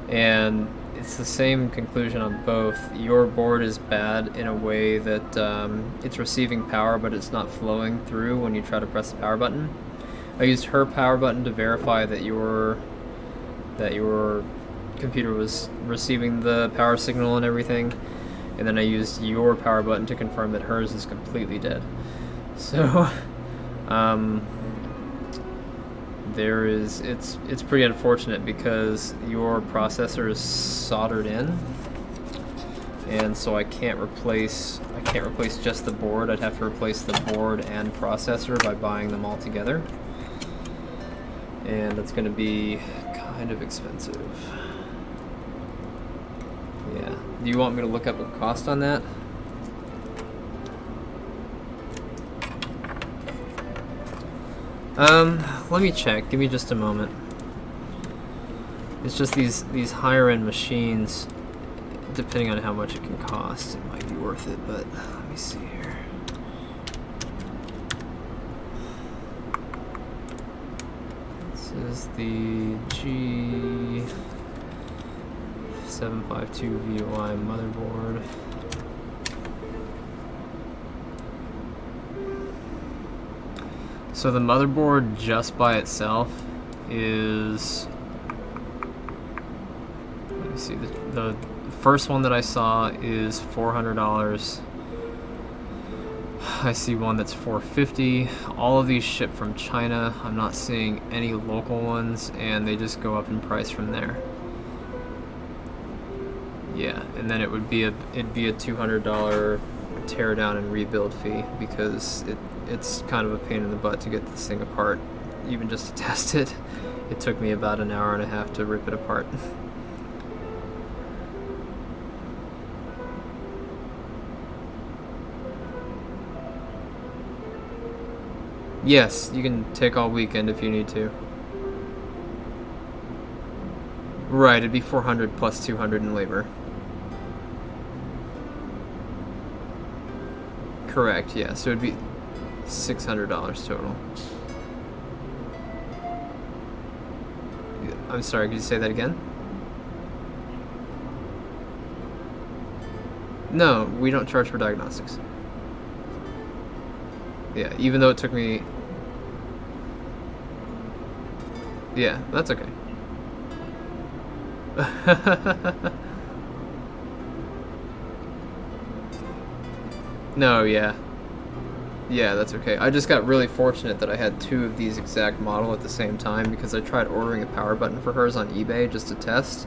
And it's the same conclusion on both. Your board is bad in a way that it's receiving power, but it's not flowing through when you try to press the power button. I used her power button to verify that your computer was receiving the power signal and everything. and then I used your power button to confirm that hers is completely dead. So, it's pretty unfortunate because your processor is soldered in, and so I can't replace just the board. I'd have to replace the board and processor by buying them all together, and that's going to be kind of expensive. Yeah. Do you want me to look up the cost on that? Let me check. Give me just a moment. It's just these higher end machines, depending on how much it can cost, it might be worth it, but let me see here. This is the G752VOI motherboard. So the motherboard just by itself is, let me see, the first one that I saw is $400. I see one that's $450. All of these ship from China. I'm not seeing any local ones, and they just go up in price from there. Yeah, and then it'd be a $200 tear down and rebuild fee, because it's kind of a pain in the butt to get this thing apart. Even just to test it, it took me about an hour and a half to rip it apart. Yes, you can take all weekend if you need to. Right, it'd be 400 plus 200 in labor. Correct, yeah, so it'd be $600 total. I'm sorry, could you say that again? No, we don't charge for diagnostics. Yeah, even though it took me... Yeah, that's okay. No, yeah. Yeah, that's okay. I just got really fortunate that I had two of these exact model at the same time, because I tried ordering a power button for hers on eBay just to test,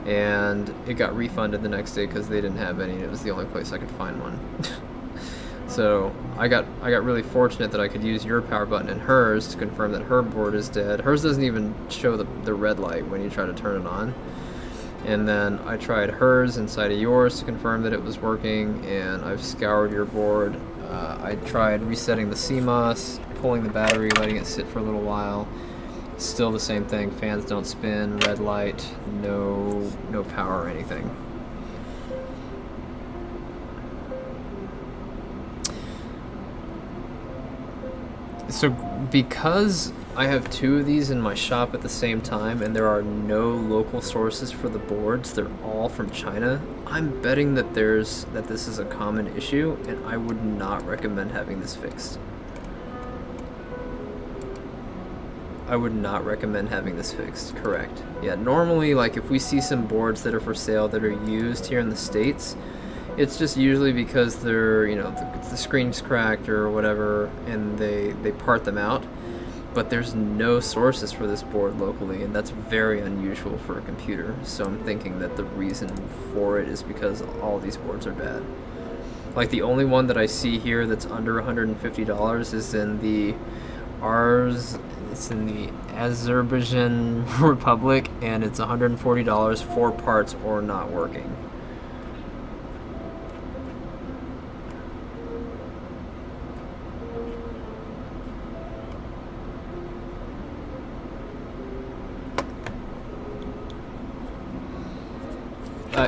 and it got refunded the next day because they didn't have any, and it was the only place I could find one. So I got really fortunate that I could use your power button and hers to confirm that her board is dead. Hers doesn't even show the red light when you try to turn it on. And then I tried hers inside of yours to confirm that it was working, and I've scoured your board. I tried resetting the CMOS, pulling the battery, letting it sit for a little while. Still the same thing. Fans don't spin, red light, no power or anything. So because I have two of these in my shop at the same time, and there are no local sources for the boards, they're all from China, I'm betting that this is a common issue, and I would not recommend having this fixed. I would not recommend having this fixed, correct. Yeah, normally, like, if we see some boards that are for sale that are used here in the States, it's just usually because they're, you know, the screen's cracked or whatever, and they part them out. But there's no sources for this board locally, and that's very unusual for a computer. So I'm thinking that the reason for it is because all these boards are bad. Like, the only one that I see here that's under $150 is in the it's in the Azerbaijan Republic, and it's $140, 4 parts or not working.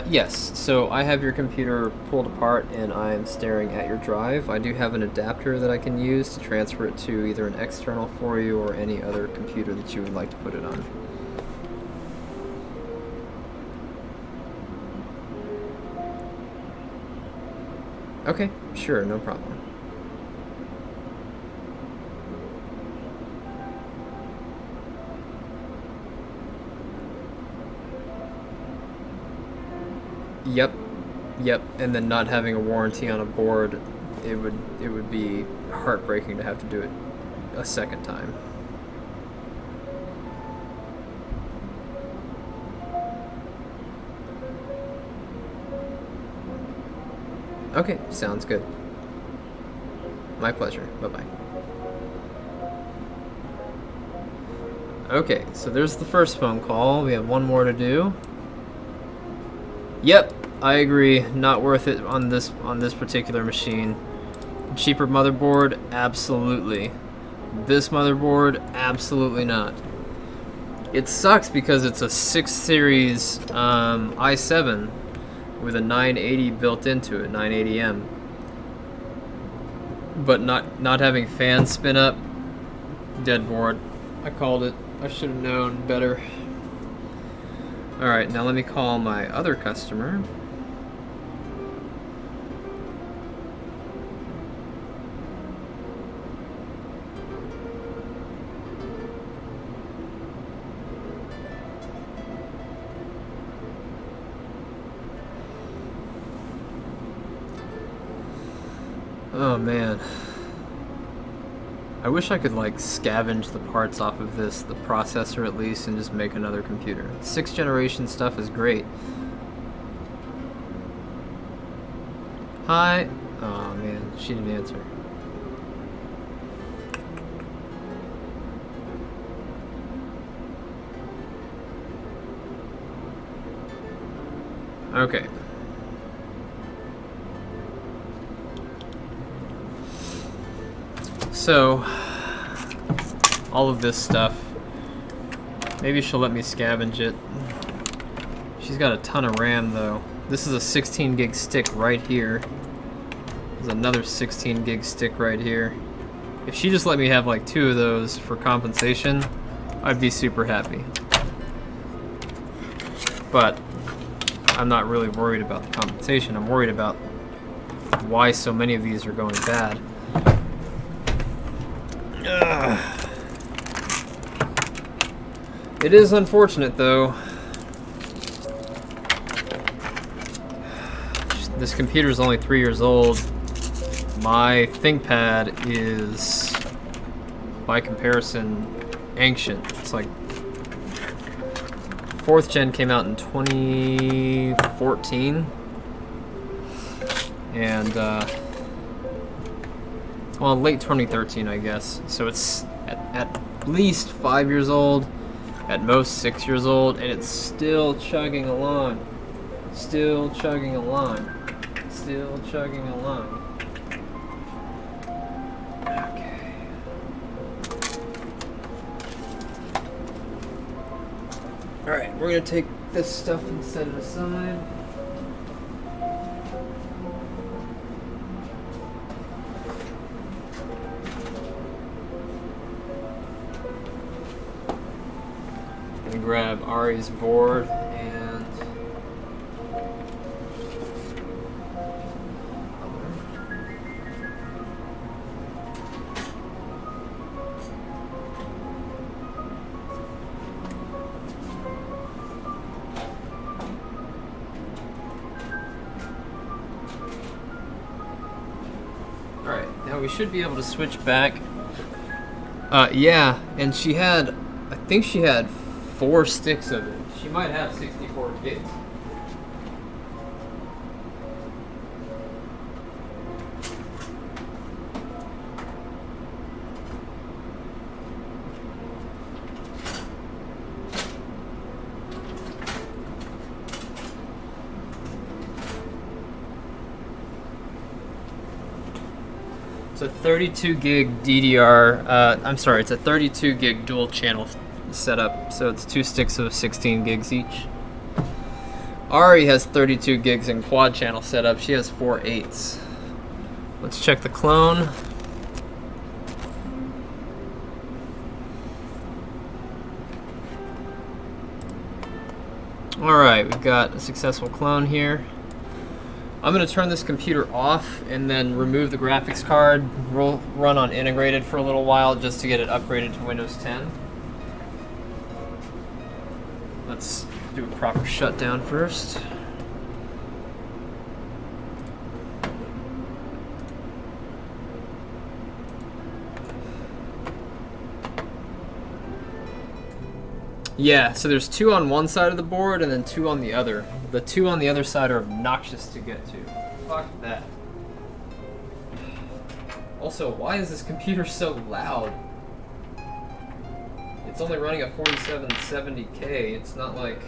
Yes, so I have your computer pulled apart and I'm staring at your drive. I do have an adapter that I can use to transfer it to either an external for you or any other computer that you would like to put it on. Okay, sure, no problem. Yep. Yep, and then not having a warranty on a board, it would be heartbreaking to have to do it a second time. Okay, sounds good. My pleasure. Bye-bye. Okay, so there's the first phone call. We have one more to do. Yep, I agree. Not worth it on this particular machine. Cheaper motherboard? Absolutely. This motherboard? Absolutely not. It sucks because it's a 6 series i7 with a 980 built into it, 980M. But not having fans spin up, dead board. I called it. I should have known better. Alright, now let me call my other customer. Oh man. I wish I could like scavenge the parts off of this, the processor at least, and just make another computer. 6th generation stuff is great. Hi. Oh man, she didn't answer. Okay. So, all of this stuff, maybe she'll let me scavenge it. She's got a ton of RAM though. This is a 16 gig stick right here. There's another 16 gig stick right here. If she just let me have like 2 of those for compensation, I'd be super happy. But I'm not really worried about the compensation. I'm worried about why so many of these are going bad. It is unfortunate though. This computer is only 3 years old. My ThinkPad is, by comparison, ancient. It's like 4th gen came out in 2014, and well, late 2013, I guess. So it's at least 5 years old, at most 6 years old, and it's still chugging along. Still chugging along. Still chugging along. Okay. Alright, we're gonna take this stuff and set it aside. Gonna grab Ari's board and alright, now we should be able to switch back. Yeah, and she had, I think she had 4 sticks of it. She might have 64 gigs. It's a 32 gig DDR, I'm sorry, it's a 32 gig dual channel setup, so it's 2 sticks of 16 gigs each. Ari has 32 gigs in quad channel setup, she has 4 8s. Let's check the clone. Alright, we've got a successful clone here. I'm going to turn this computer off and then remove the graphics card, run on integrated for a little while just to get it upgraded to Windows 10. Let's do a proper shutdown first. Yeah, so there's 2 on one side of the board and then 2 on the other. The 2 on the other side are obnoxious to get to. Fuck that. Also, why is this computer so loud? It's only running a 4770K. It's not like...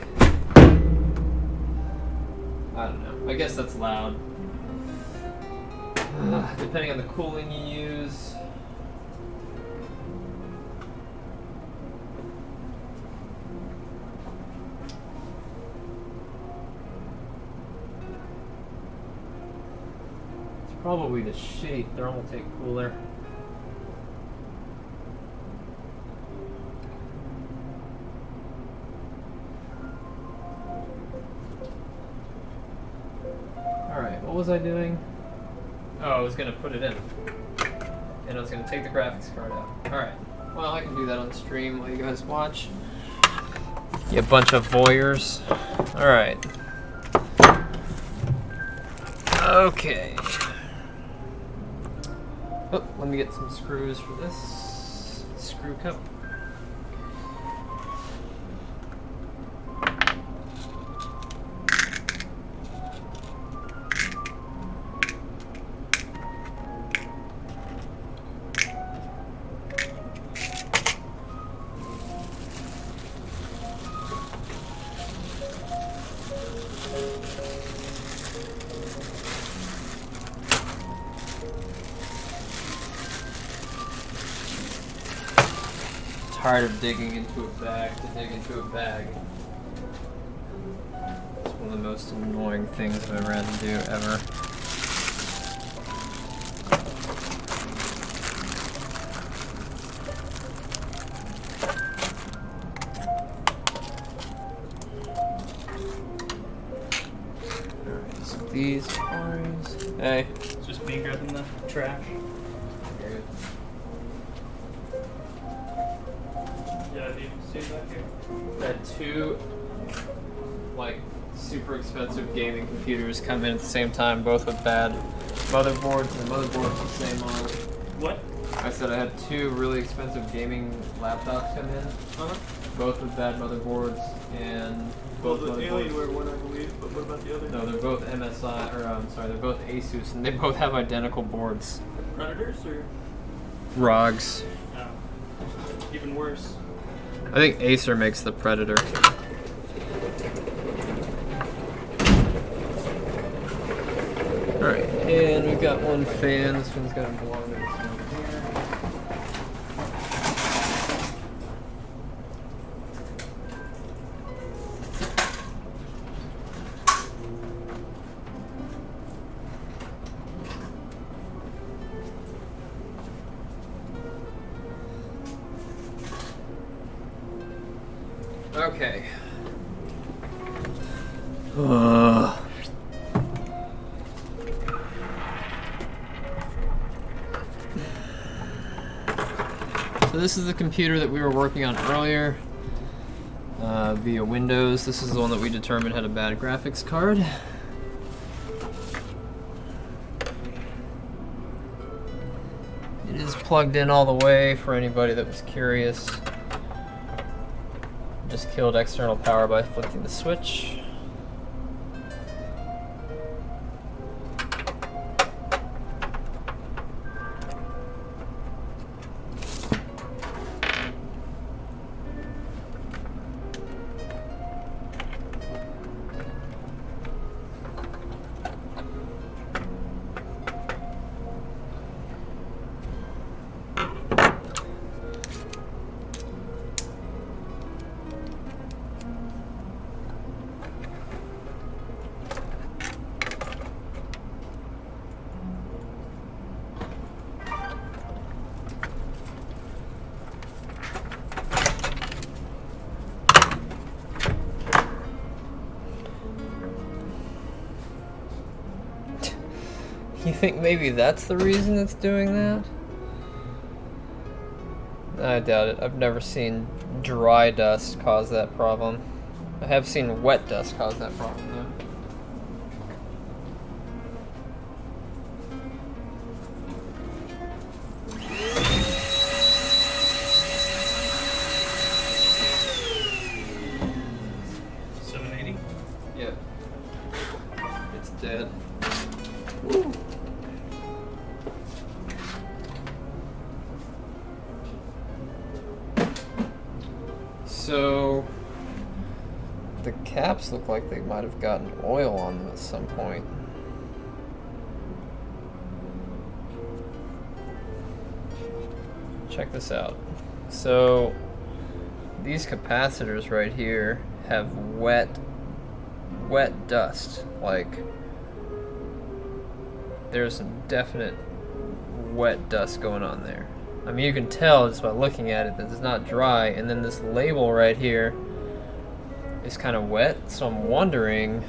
I don't know. I guess that's loud. Depending on the cooling you use. It's probably the shitty Thermaltake cooler. Alright, what was I doing? Oh, I was going to put it in. And I was going to take the graphics card out. Alright, well I can do that on stream while you guys watch. You bunch of voyeurs. Alright. Okay. Oh, let me get some screws for this. Screw cup. Tired of digging into a bag to dig into a bag. It's one of the most annoying things I've ever had to do, ever. Alright, so these parts. Hey. It's just me grabbing the trash. Good. Yeah, do you see that here? Had 2 like super expensive gaming computers come in at the same time, both with bad motherboards. The motherboard's the same on. What? I said I had 2 really expensive gaming laptops come in, both with bad motherboards, and Well, both the motherboards. Alienware one, I believe, but what about the other? No, they're both MSI, or I'm sorry, they're both Asus, and they both have identical boards. Predators or? ROGs. No. Even worse. I think Acer makes the Predator. Alright, and we've got one fan. This one's got to belong to this one here. Okay. So this is the computer that we were working on earlier via Windows. This is the one that we determined had a bad graphics card. It is plugged in all the way for anybody that was curious. Just killed external power by flicking the switch. You think maybe that's the reason it's doing that? I doubt it. I've never seen dry dust cause that problem. I have seen wet dust cause that problem, though. So the caps look like they might have gotten oil on them at some point. Check this out. So these capacitors right here have wet dust. Like, there's some definite wet dust going on there. I mean, you can tell just by looking at it that it's not dry, and then this label right here is kind of wet, so I'm wondering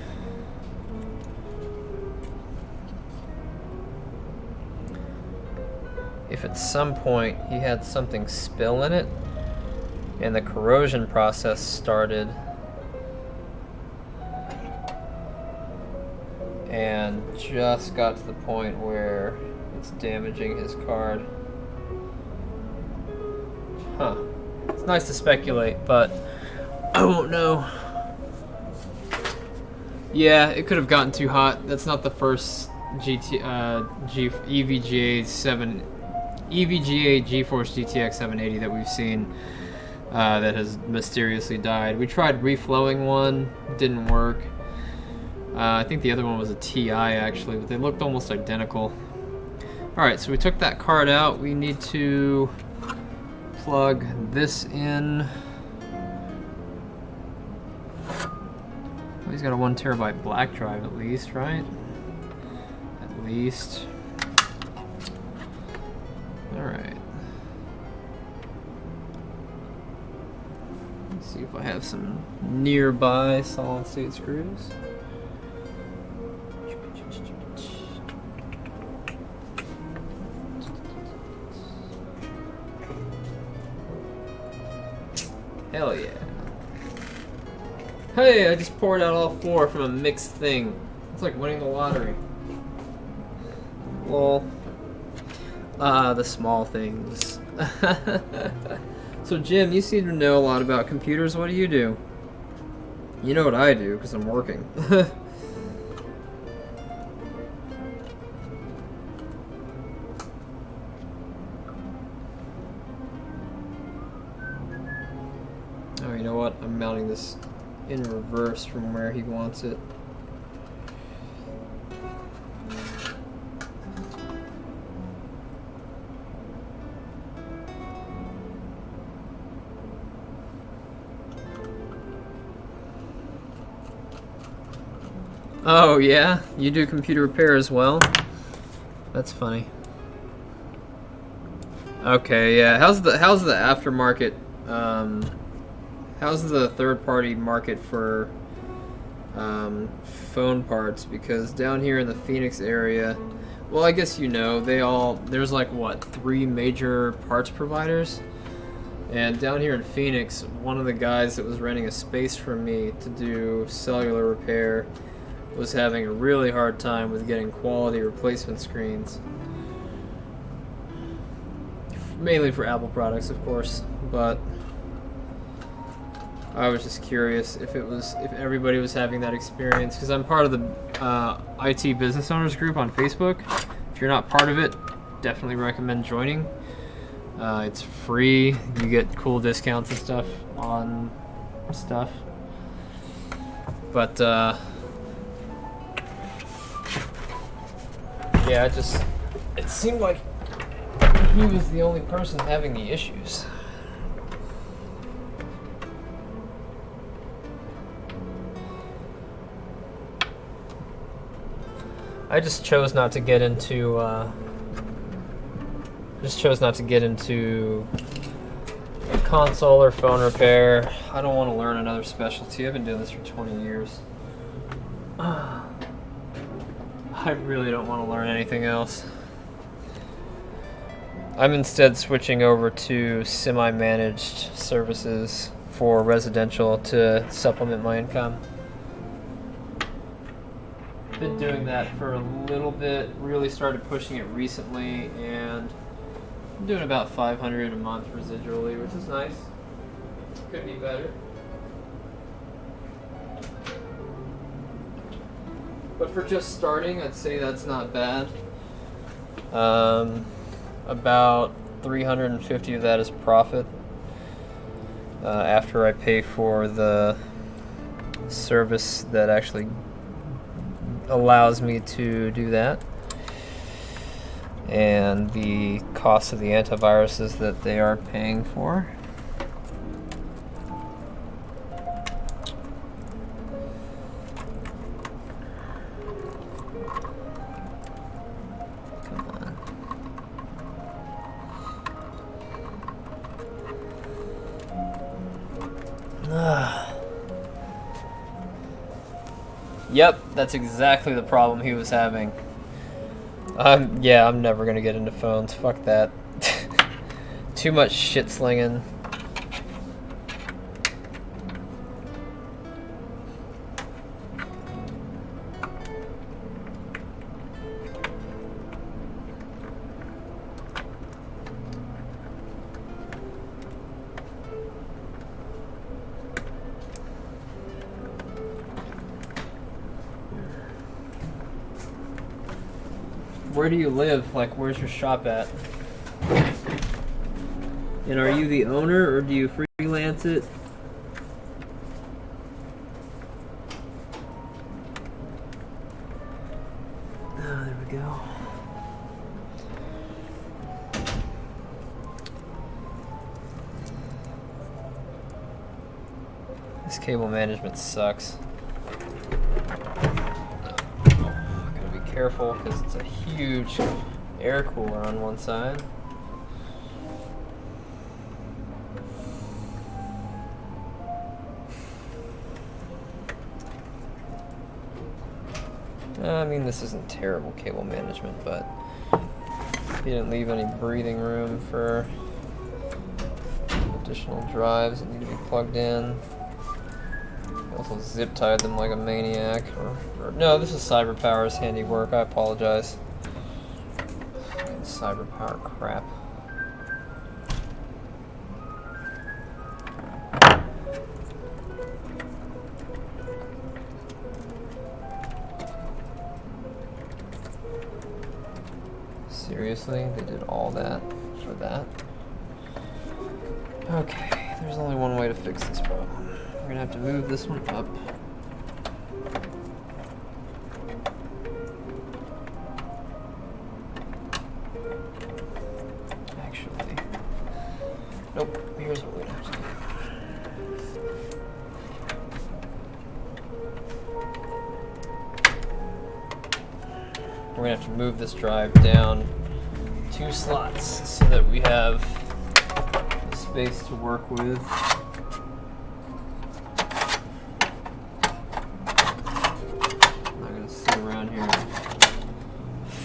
if at some point he had something spill in it and the corrosion process started and just got to the point where it's damaging his card. Huh. It's nice to speculate, but I won't know. Yeah, it could have gotten too hot. That's not the first EVGA GeForce GTX 780 that we've seen that has mysteriously died. We tried reflowing one, didn't work. I think the other one was a TI actually, but they looked almost identical. Alright, so we took that card out. We need to plug this in. Well, he's got a 1 terabyte black drive at least, right? At least. Alright. Let's see if I have some nearby solid state screws. Hell yeah. Hey, I just poured out all 4 from a mixed thing. It's like winning the lottery. Lol. The small things. So Jim, you seem to know a lot about computers. What do? You know what I do, because I'm working. Oh, you know what? I'm mounting this in reverse from where he wants it. Oh yeah? You do computer repair as well? That's funny. Okay, yeah. How's the aftermarket how's the third-party market for phone parts? Because down here in the Phoenix area, well, I guess you know, there's like what, 3 major parts providers? And down here in Phoenix, one of the guys that was renting a space from me to do cellular repair was having a really hard time with getting quality replacement screens. Mainly for Apple products, of course, but I was just curious if everybody was having that experience, because I'm part of the IT Business Owners group on Facebook. If you're not part of it, definitely recommend joining. It's free. You get cool discounts and stuff on stuff. But yeah, it seemed like he was the only person having the issues. I just chose not to get into a console or phone repair. I don't want to learn another specialty. I've been doing this for 20 years. I really don't want to learn anything else. I'm instead switching over to semi-managed services for residential to supplement my income. Been doing that for a little bit, really started pushing it recently, and I'm doing about $500 a month residually, which is nice. Could be better. But for just starting, I'd say that's not bad. About 350 of that is profit. After I pay for the service that actually allows me to do that, and the cost of the antiviruses that they are paying for. Come on. Yep, that's exactly the problem he was having. Yeah, I'm never gonna get into phones. Fuck that. Too much shit slinging. Where do you live? Like, where's your shop at? And are you the owner, or do you freelance it? Oh, there we go. This cable management sucks. Careful, because it's a huge air cooler on one side. I mean, this isn't terrible cable management, but he didn't leave any breathing room for additional drives that need to be plugged in. Also zip tied them like a maniac. Or no, this is CyberPower's handiwork. I apologize. Fucking CyberPower crap. Seriously, they did all that for that? Okay, there's only one way to fix this problem. We're gonna have to move this one up. Actually, nope, here's what we're gonna have to do. We're gonna have to move this drive down 2 slots so that we have the space to work with.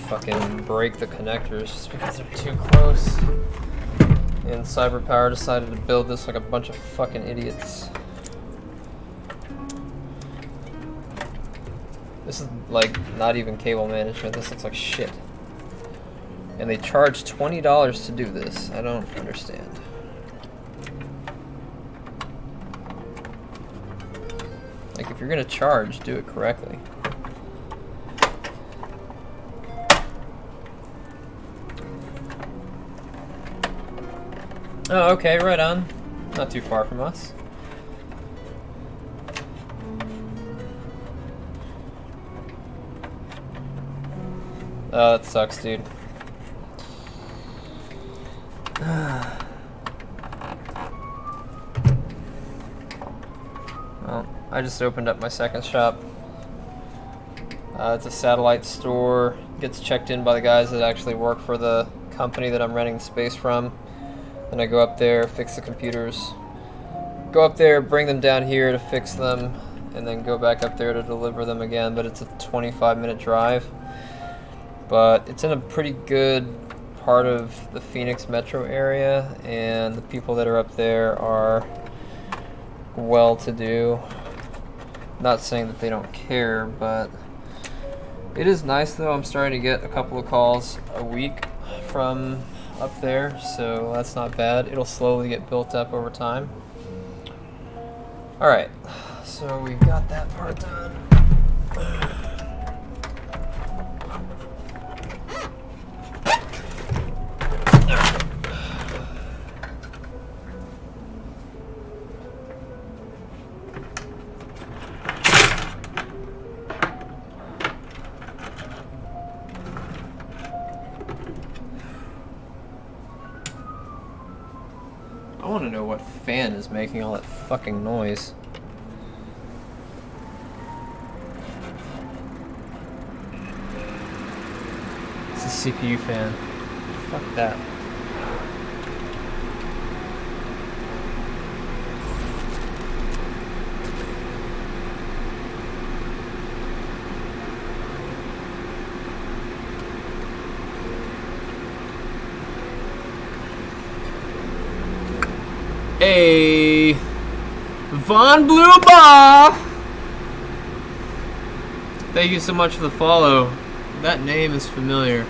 Fucking break the connectors just because they're too close. And CyberPower decided to build this like a bunch of fucking idiots. This is like not even cable management. This looks like shit. And they charge $20 to do this. I don't understand. Like, if you're gonna charge, do it correctly. Oh, okay, right on. Not too far from us. Oh, that sucks, dude. Well, I just opened up my second shop. It's a satellite store. Gets checked in by the guys that actually work for the company that I'm renting the space from. Then I go up there, fix the computers. Go up there, bring them down here to fix them, and then go back up there to deliver them again. But it's a 25-minute drive. But it's in a pretty good part of the Phoenix metro area, and the people that are up there are well-to-do. Not saying that they don't care, but it is nice though. I'm starting to get a couple of calls a week from up there, so that's not bad. It'll slowly get built up over time. Alright, so we've got that part done. want to know what fan is making all that fucking noise. It's a CPU fan. Fuck that. Hey, Von Blue Bar! Thank you so much for the follow. That name is familiar.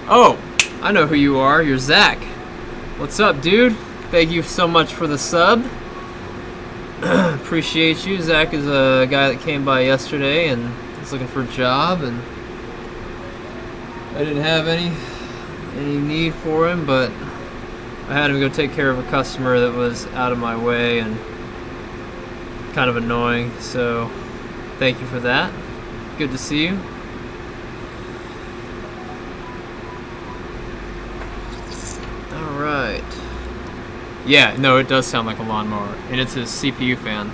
Oh, I know who you are. You're Zach. What's up, dude? Thank you so much for the sub. Appreciate you. Zach is a guy that came by yesterday and was looking for a job, and I didn't have any need for him, but I had him go take care of a customer that was out of my way and kind of annoying, so thank you for that. Good to see you. Alright. Yeah, no, it does sound like a lawnmower, and it's a CPU fan.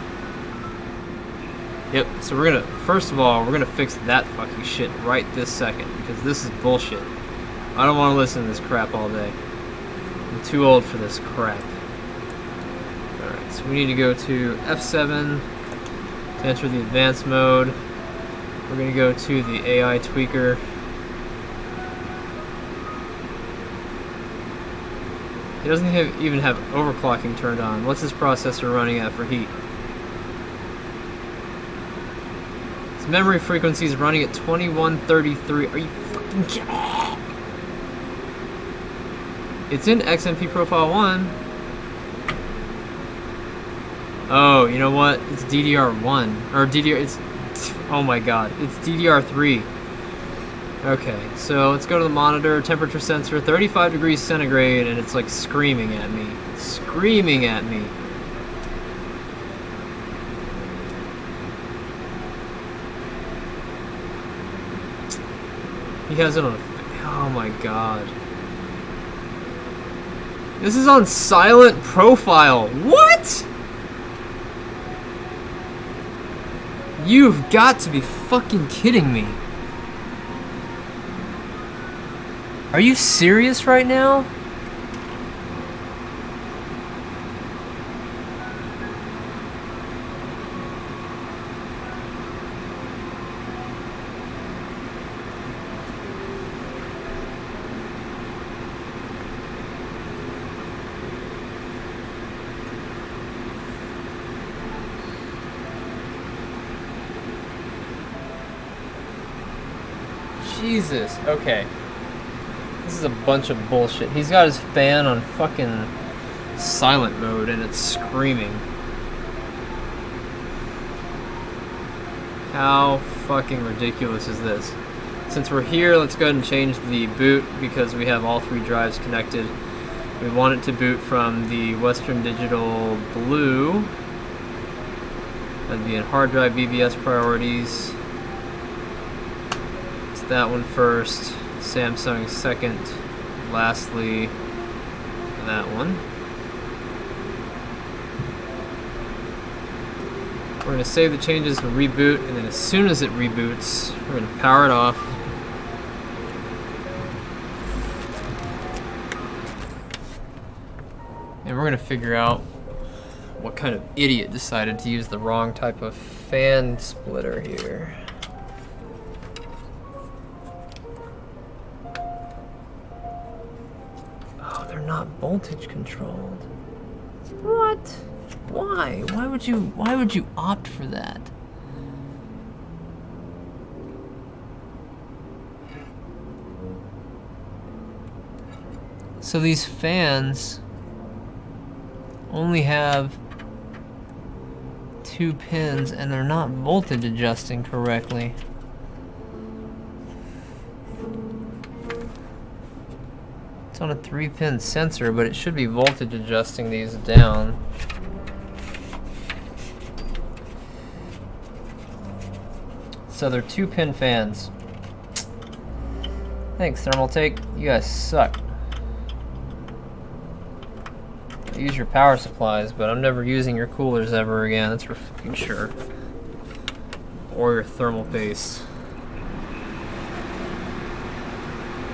Yep, so we're gonna, first of all, we're gonna fix that fucking shit right this second, because this is bullshit. I don't want to listen to this crap all day. I'm too old for this crap. Alright, so we need to go to F7 to enter the advanced mode. We're going to go to the AI tweaker. It doesn't even have overclocking turned on. What's this processor running at for heat? Its memory frequency is running at 2133. Are you fucking kidding me? It's in XMP Profile 1. Oh, you know what? It's DDR1. Or DDR... It's... Oh my god. It's DDR3. Okay, so let's go to the monitor. Temperature sensor, 35 degrees centigrade, and it's like screaming at me. Screaming at me. He has it on... Oh my god. This is on silent profile. What? You've got to be fucking kidding me. Are you serious right now? Jesus, okay. This is a bunch of bullshit. He's got his fan on fucking silent mode and it's screaming. How fucking ridiculous is this? Since we're here, let's go ahead and change the boot because we have all three drives connected. We want it to boot from the Western Digital Blue. That'd be in hard drive BBS priorities. That one first, Samsung second, lastly that one. We're going to save the changes and reboot, and then as soon as it reboots, we're going to power it off. And we're going to figure out what kind of idiot decided to use the wrong type of fan splitter here. Not voltage controlled. What? Why? Why would you opt for that? So these fans only have 2 pins and they're not voltage adjusting correctly. It's on a 3-pin sensor, but it should be voltage adjusting these down. So they're 2-pin fans. Thanks, Thermaltake. You guys suck. use your power supplies, but I'm never using your coolers ever again, that's for fucking sure. Or your thermal paste.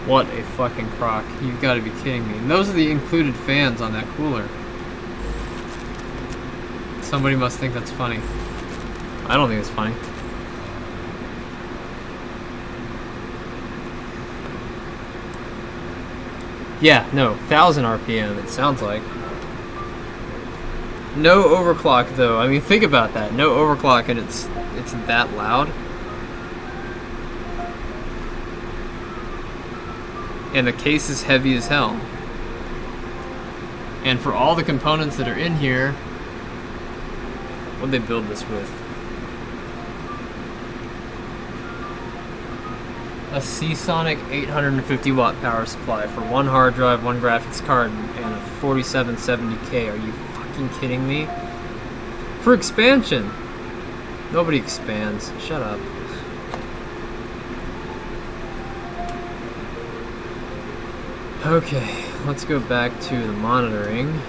What a fucking crock. You've got to be kidding me. And those are the included fans on that cooler. Somebody must think that's funny. I don't think it's funny. Yeah, no, 1000 RPM, it sounds like. No overclock though. I mean, think about that. No overclock and it's that loud. And the case is heavy as hell. And for all the components that are in here, what'd they build this with? A Seasonic 850 watt power supply for one hard drive, one graphics card, and a 4770K. Are you fucking kidding me? For expansion. Nobody expands. Shut up. Okay, let's go back to the monitoring.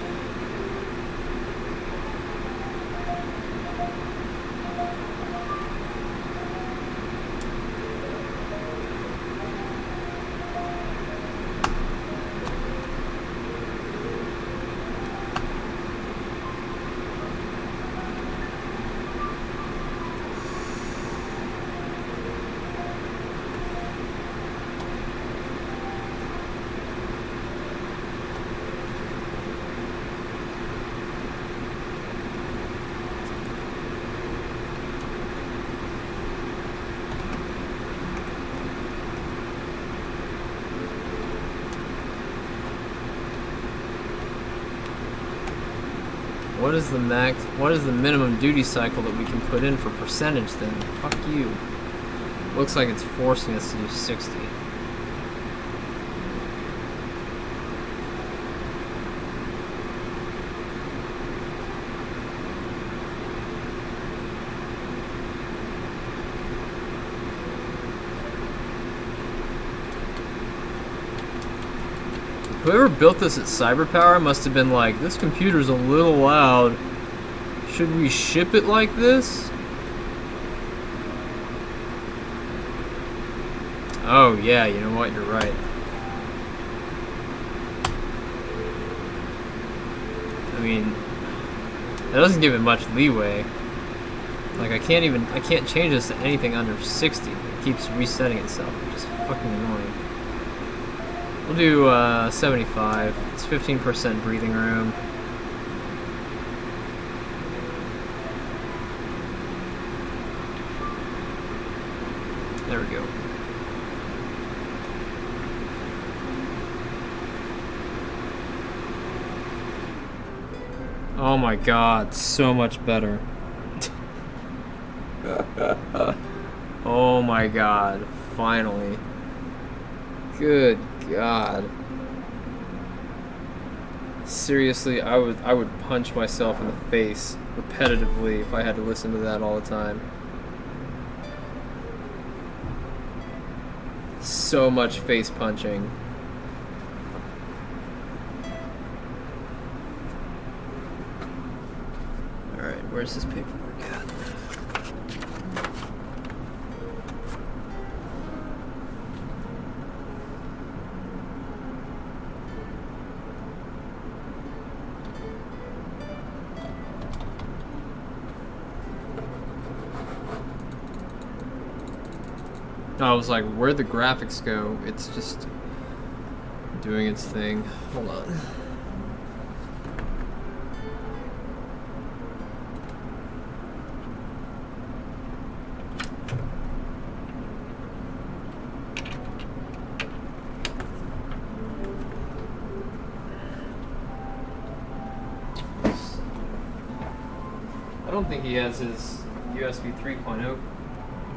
What is the minimum duty cycle that we can put in for percentage then? Fuck you. Looks like it's forcing us to do 60. Whoever built this at CyberPower must have been like, this computer's a little loud. Should we ship it like this? Oh yeah, you know what, you're right. I mean, that doesn't give it much leeway. Like I can't change this to anything under 60. It keeps resetting itself, which is fucking annoying. We'll do 75. It's 15% breathing room. There we go. Oh my god, so much better. Oh my god, finally. Good God. Seriously, I would punch myself in the face repetitively if I had to listen to that all the time. So much face punching. Alright, where's this paperwork at? I was like, where'd the graphics go? It's just doing its thing. Hold on. I don't think he has his USB 3.0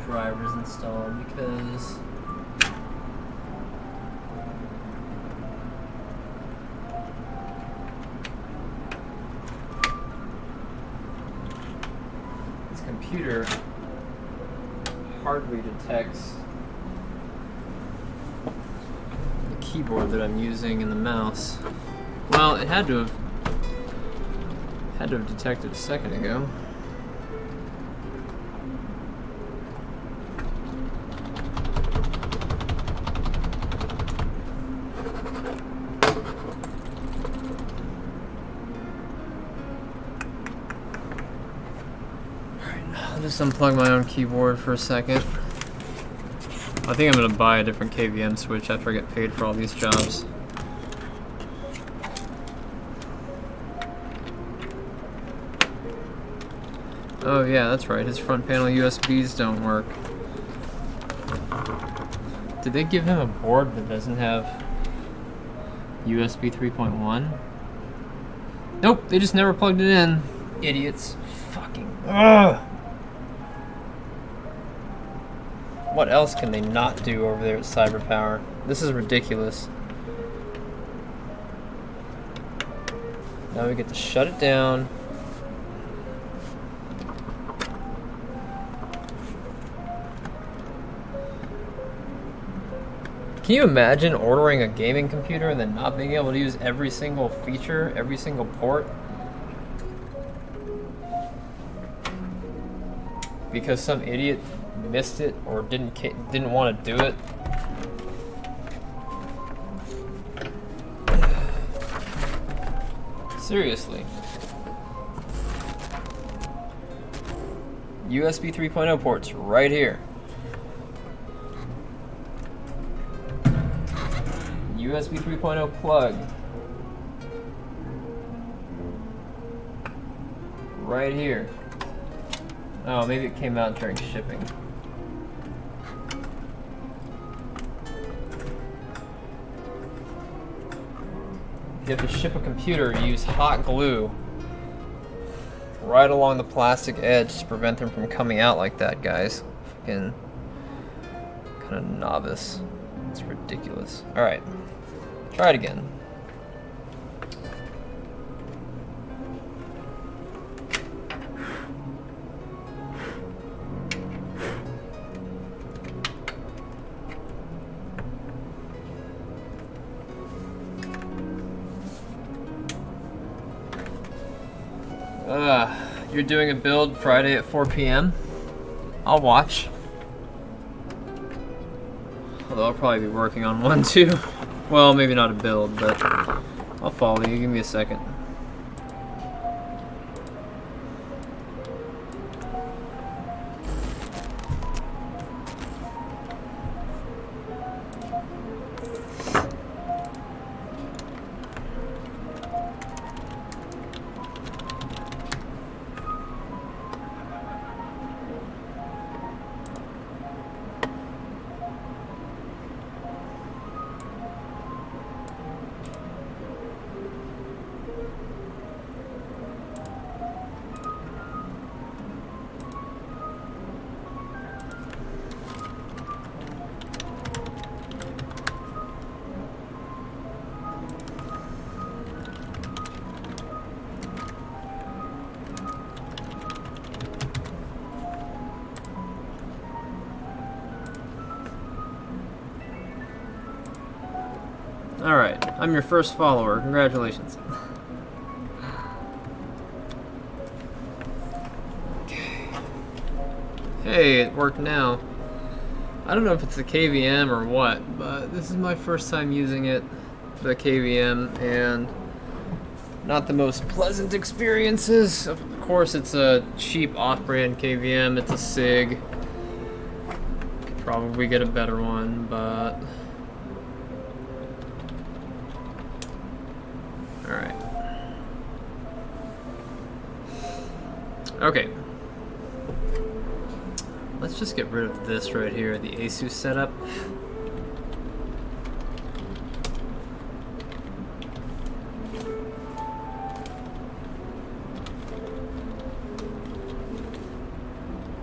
drivers installed because this computer hardly detects the keyboard that I'm using and the mouse. Well, it had to have. Had to have detected a second ago. I'll just unplug my own keyboard for a second. I think I'm gonna buy a different KVM switch after I get paid for all these jobs. Oh yeah, that's right, his front panel USBs don't work. Did they give him a board that doesn't have USB 3.1? Nope, they just never plugged it in. Idiots. Fucking. Ugh! What else can they not do over there at CyberPower? This is ridiculous. Now we get to shut it down. Can you imagine ordering a gaming computer and then not being able to use every single feature, every single port? Because some idiot missed it or didn't want to do it. Seriously. USB 3.0 ports right here. USB 3.0 plug. Right here. Oh, maybe it came out during shipping. If you have to ship a computer, use hot glue right along the plastic edge to prevent them from coming out like that, guys. Fucking kind of novice. It's ridiculous. Alright. Try it again. You're doing a build Friday at 4 p.m. I'll watch. Although I'll probably be working on one too. Well, maybe not a build, but I'll follow you. Give me a second. Alright, I'm your first follower. Congratulations. Okay. Hey, it worked now. I don't know if it's the KVM or what, but this is my first time using it, the KVM, and not the most pleasant experiences. Of course, it's a cheap off-brand KVM. It's a SIG. Could probably get a better one, but... Alright. Okay. Let's just get rid of this right here, the ASUS setup.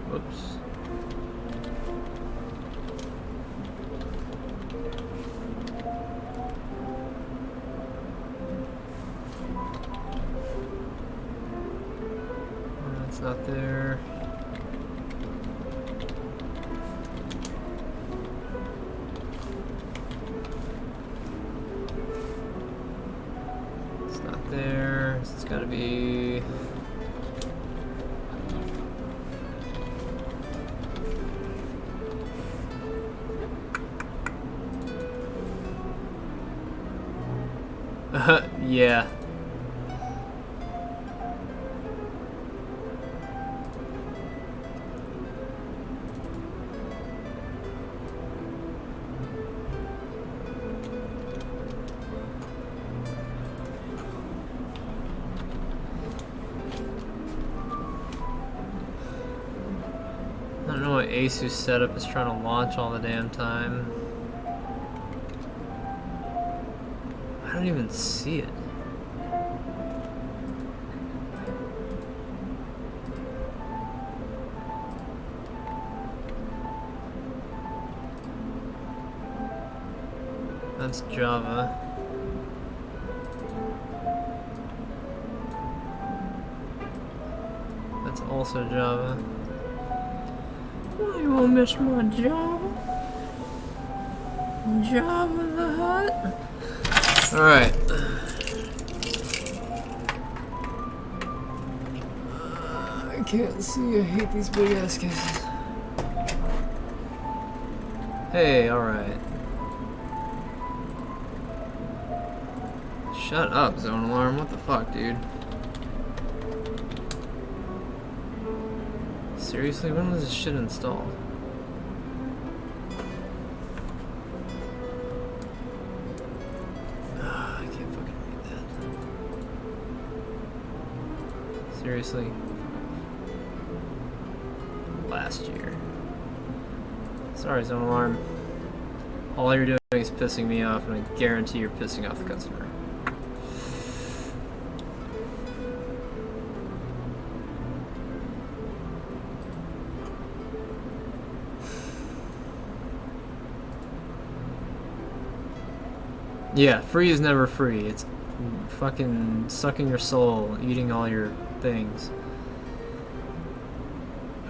Whoops. That's not there. It's not there. It's gotta be Yeah. I don't know what Asus setup is trying to launch all the damn time. I don't even see it. That's Java. That's also Java. You won't miss my Java. Java the Hutt. Alright. I can't see. I hate these big ass cases. Hey, alright. Shut up, Zone Alarm. What the fuck, dude? Seriously, when was this shit installed? I can't fucking read that. Seriously? Last year. Sorry, Zone Alarm. All you're doing is pissing me off, and I guarantee you're pissing off the customer. Yeah, free is never free. It's fucking sucking your soul, eating all your things.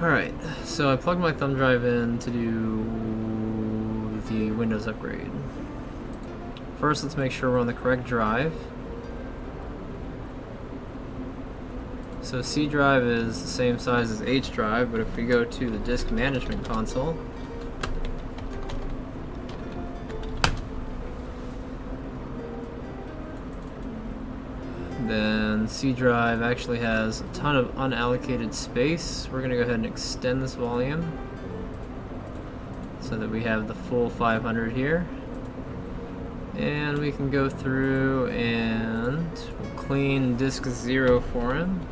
Alright, so I plugged my thumb drive in to do the Windows upgrade. First, let's make sure we're on the correct drive. So C drive is the same size as H drive, but if we go to the disk management console, then C drive actually has a ton of unallocated space. We're going to go ahead and extend this volume so that we have the full 500 here. And we can go through and we'll clean disk 0 for him.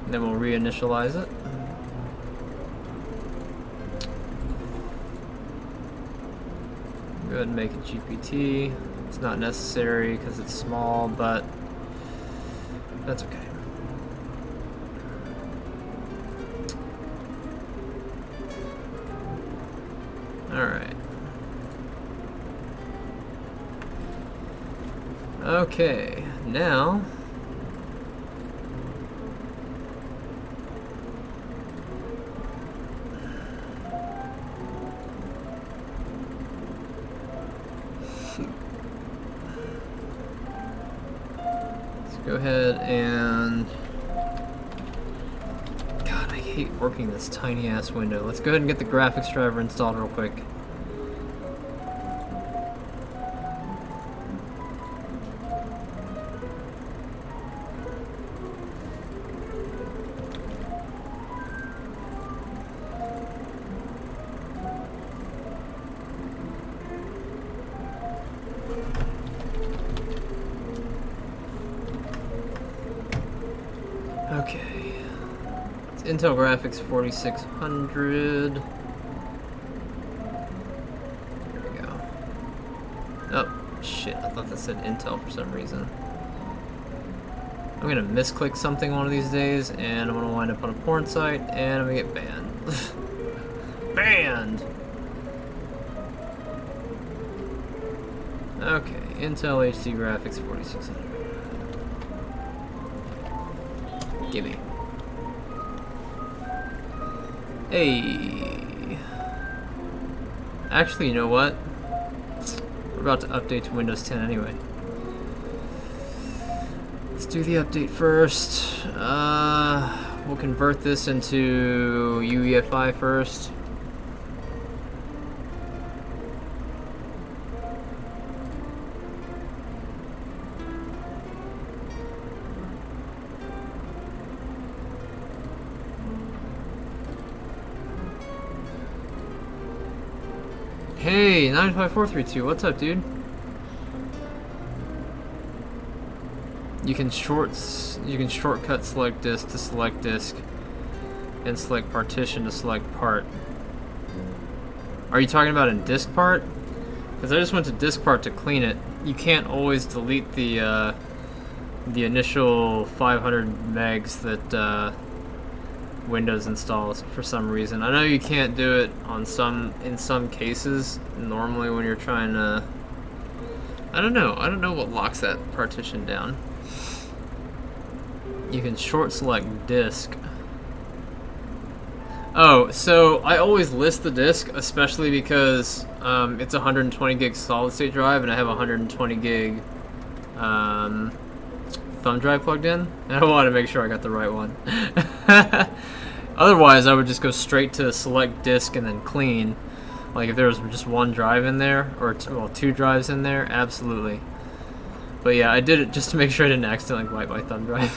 And then we'll reinitialize it. Go ahead and make it GPT. It's not necessary because it's small, but that's okay. Alright. Okay, now go ahead and... God, I hate working this tiny ass window. Let's go ahead and get the graphics driver installed real quick. Okay, it's Intel Graphics 4600. There we go. Oh, shit, I thought that said Intel for some reason. I'm gonna misclick something one of these days, and I'm gonna wind up on a porn site, and I'm gonna get banned. Banned! Okay, Intel HD Graphics 4600. Gimme. Hey. Actually, you know what? We're about to update to Windows 10 anyway. Let's do the update first. We'll convert this into UEFI first. Hey, 95432, what's up, dude? You can shortcut select disk to select disk, and select partition to select part. Are you talking about in disk part? Because I just went to disk part to clean it. You can't always delete the initial 500 megs that Windows installs for some reason. I know you can't do it on in some cases normally when you're trying to. I don't know what locks that partition down. You can short select disk. Oh, so I always list the disk, especially because it's a 120 gig solid state drive and I have a 120 gig thumb drive plugged in, and I want to make sure I got the right one. Otherwise, I would just go straight to select disk and then clean. Like if there was just one drive in there, or two drives in there, absolutely. But yeah, I did it just to make sure I didn't accidentally wipe my thumb drive.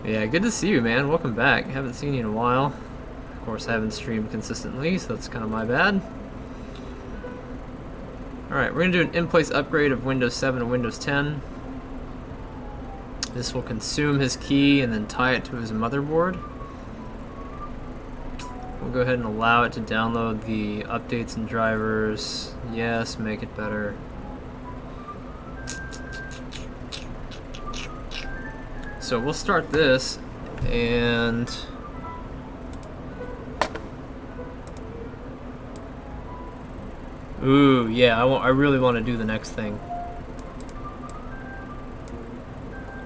Yeah, good to see you, man. Welcome back. Haven't seen you in a while. Of course, I haven't streamed consistently, so that's kind of my bad. Alright, we're going to do an in-place upgrade of Windows 7 to Windows 10. This will consume his key and then tie it to his motherboard. We'll go ahead and allow it to download the updates and drivers. Yes, make it better. So we'll start this, and ooh, yeah, I really want to do the next thing.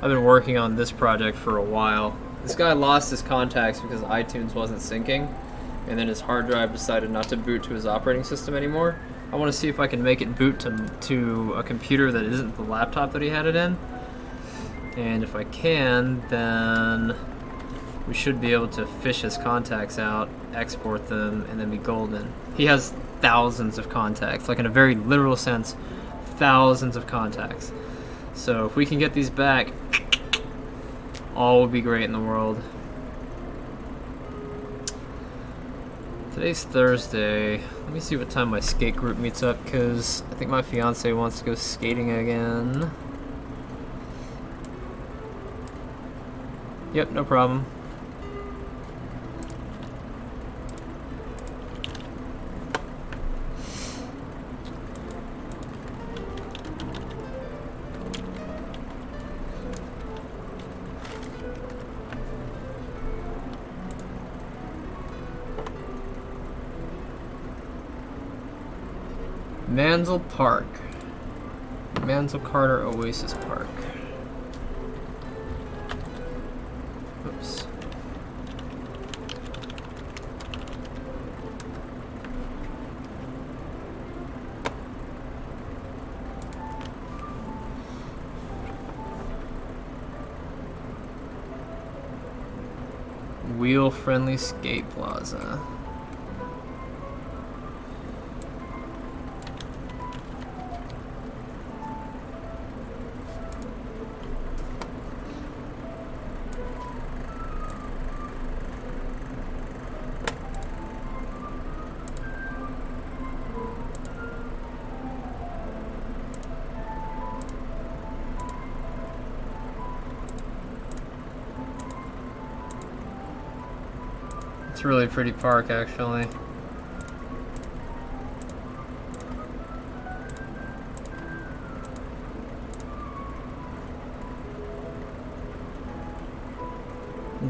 I've been working on this project for a while. This guy lost his contacts because iTunes wasn't syncing, and then his hard drive decided not to boot to his operating system anymore. I want to see if I can make it boot to a computer that isn't the laptop that he had it in. And if I can, then we should be able to fish his contacts out, export them, and then be golden. He has thousands of contacts, like in a very literal sense, thousands of contacts. So if we can get these back, all will be great in the world. Today's Thursday. Let me see what time my skate group meets up, because I think my fiance wants to go skating again. Yep, no problem. Mansell Park. Mansell Carter Oasis Park. Oops. Wheel-friendly skate plaza. It's a really pretty park, actually. It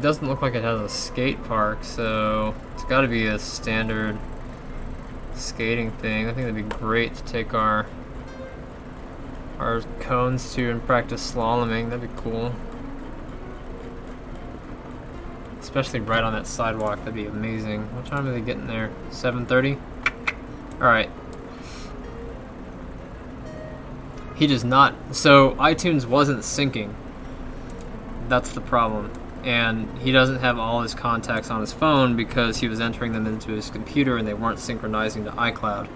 doesn't look like it has a skate park, so it's got to be a standard skating thing. I think that'd be great to take our cones to and practice slaloming. That'd be cool. Especially right on that sidewalk, that'd be amazing. What time are they getting there? 7:30? Alright. He does not. So iTunes wasn't syncing. That's the problem. And he doesn't have all his contacts on his phone because he was entering them into his computer and they weren't synchronizing to iCloud,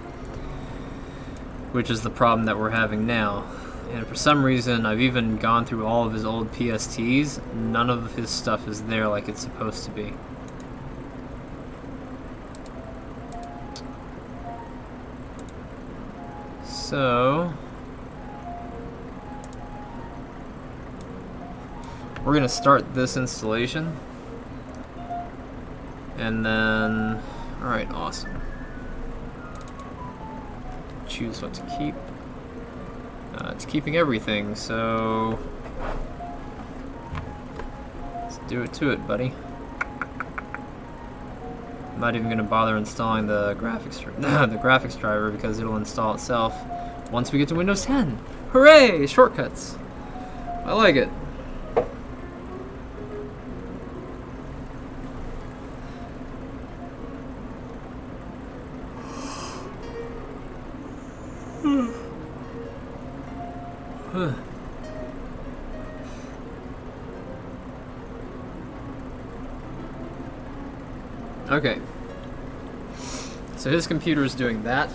which is the problem that we're having now. And for some reason, I've even gone through all of his old PSTs. None of his stuff is there like it's supposed to be. So we're gonna start this installation, and then, all right, awesome. Choose what to keep. It's keeping everything, so let's do it to it, buddy. I'm not even gonna bother installing the graphics driver because it'll install itself once we get to Windows 10. Hooray! Shortcuts. I like it. Okay, so his computer is doing that.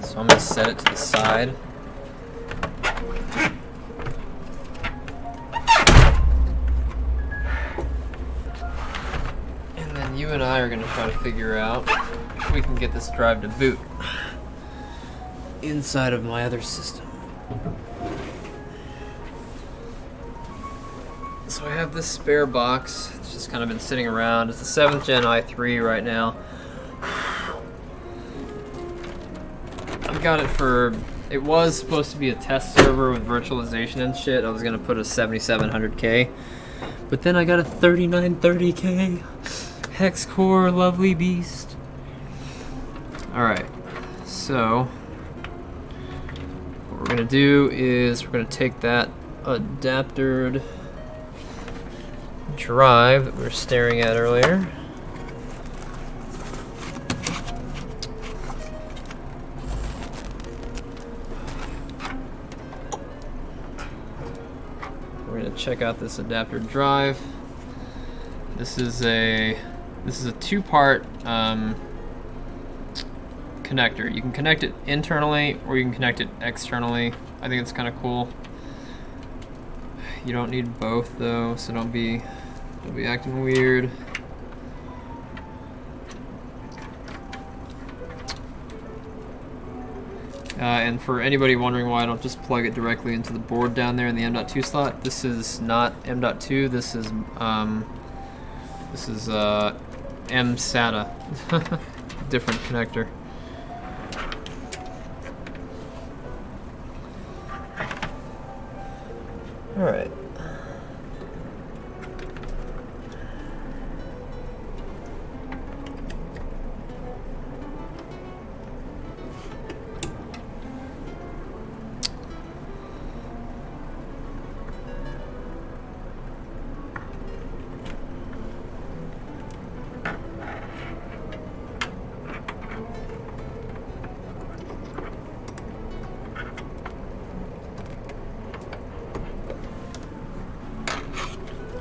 So I'm going to set it to the side. You and I are going to try to figure out if we can get this drive to boot inside of my other system. So I have this spare box. It's just kind of been sitting around. It's a 7th Gen i3 right now. I've got it for... It was supposed to be a test server with virtualization and shit. I was going to put a 7700K. But then I got a 3930K. Hex core, lovely beast. Alright, so what we're gonna do is we're gonna take that adaptered drive that we were staring at earlier. We're gonna check out this adapter drive. This is a 2-part connector. You can connect it internally or you can connect it externally. I think it's kind of cool. You don't need both though, so don't be acting weird. And for anybody wondering why I don't just plug it directly into the board down there in the M.2 slot, this is not M.2. This is M-SATA, different connector. All right.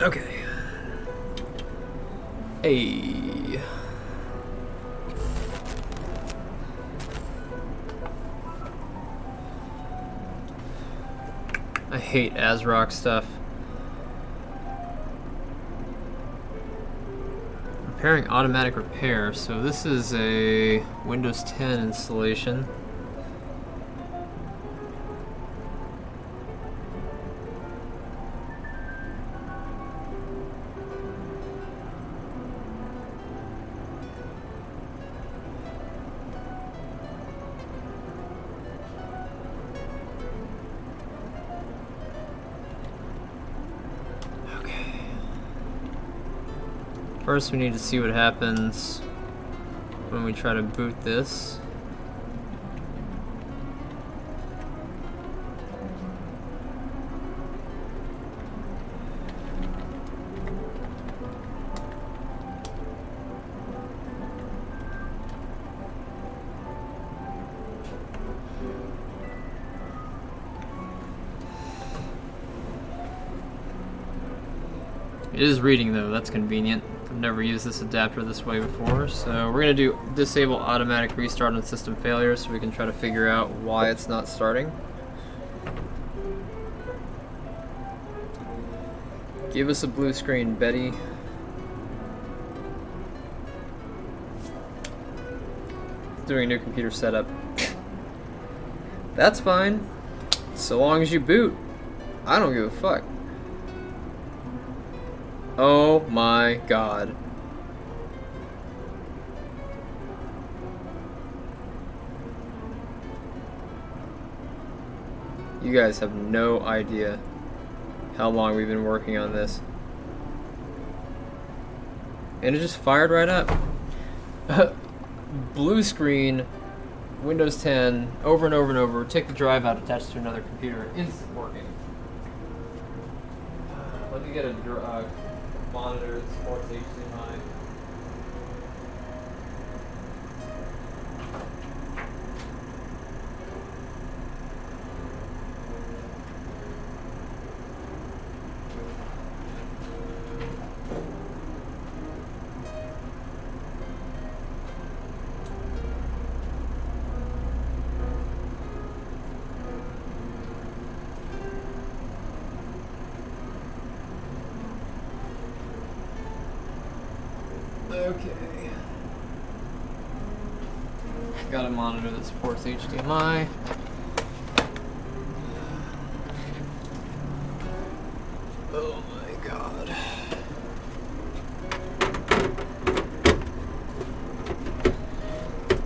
Okay. Hey. I hate ASRock stuff. Repairing automatic repair. So this is a Windows 10 installation. First we need to see what happens when we try to boot this. It is reading though, that's convenient. I've never used this adapter this way before, so we're gonna do disable automatic restart on system failure so we can try to figure out why it's not starting. Give us a blue screen, Betty. Doing a new computer setup. That's fine. So long as you boot. I don't give a fuck. Oh my god. You guys have no idea how long we've been working on this. And it just fired right up. Blue screen, Windows 10, over and over and over. Take the drive out, attach it to another computer. Instant working. Let me get a monitor that supports HDMI. Okay. Got a monitor that supports HDMI. Oh my god.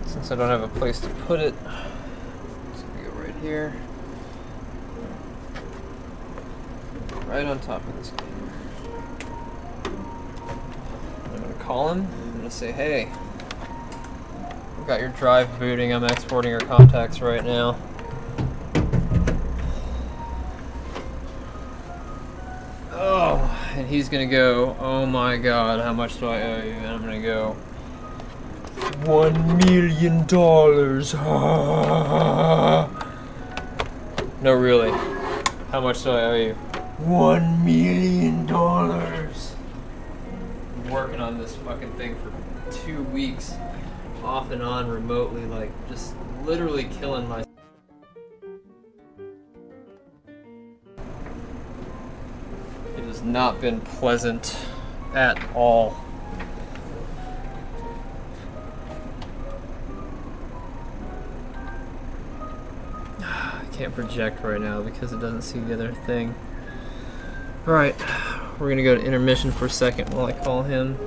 Since I don't have a place to put it, I'm just gonna go right here. Right on top of this computer. I'm gonna call him. I'm gonna say, hey, I've got your drive booting. I'm exporting your contacts right now. Oh, and he's gonna go, oh my god, how much do I owe you? And I'm gonna go, $1 million. No, really. How much do I owe you? $1 million. I'm working on this fucking thing for 2 weeks, off and on, remotely, like just literally killing myself. It has not been pleasant at all. I can't project right now because it doesn't see the other thing. Alright, we're gonna go to intermission for a second while I call him.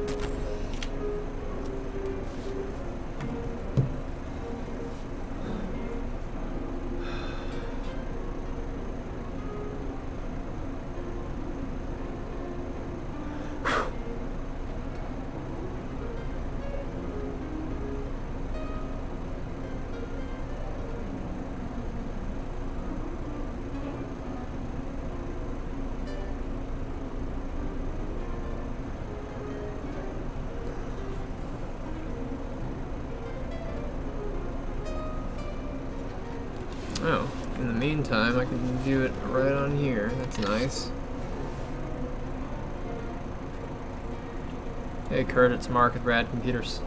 Oh, in the meantime, I can view it right on here. That's nice. Hey Kurt, it's Mark with Rad Computers.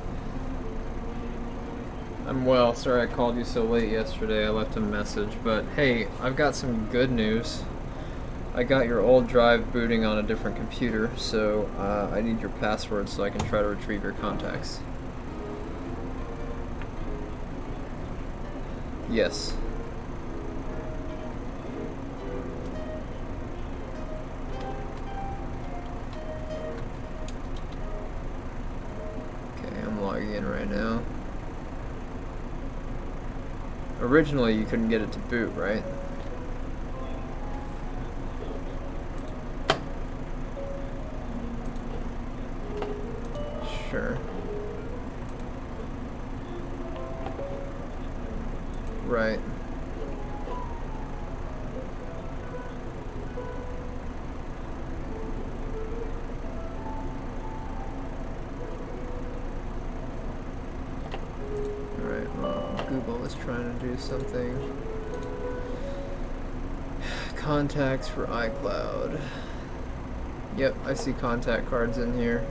I'm well. Sorry I called you so late yesterday. I left a message, but hey, I've got some good news. I got your old drive booting on a different computer, so I need your password so I can try to retrieve your contacts. Yes. Logging in right now. Originally, you couldn't get it to boot, right? Sure. Right. Google is trying to do something. Contacts for iCloud. Yep, I see contact cards in here.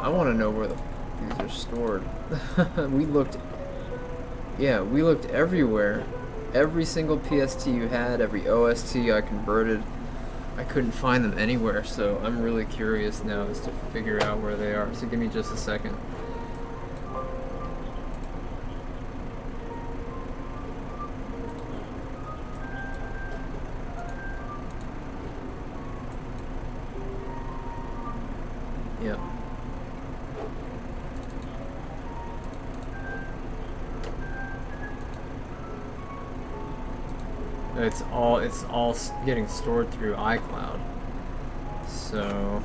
I want to know where these are stored. We looked everywhere. Every single PST you had, every OST I converted, I couldn't find them anywhere, so I'm really curious now as to figure out where they are. So give me just a second. Yep. It's all getting stored through iCloud. So,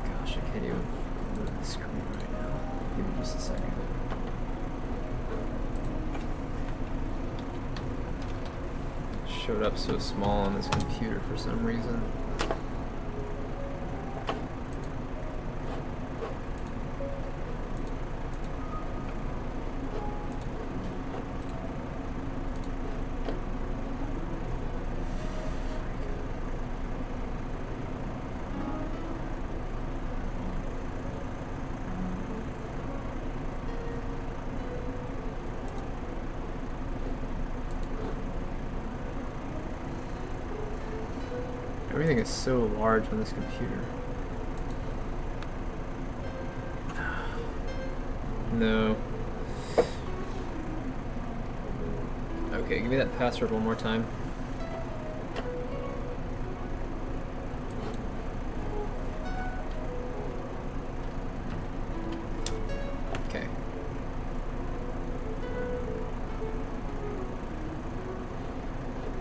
gosh, I can't even move the screen right now. Give me just a second. It showed up so small on this computer for some reason. Everything is so large on this computer. No. Okay, give me that password one more time. Okay.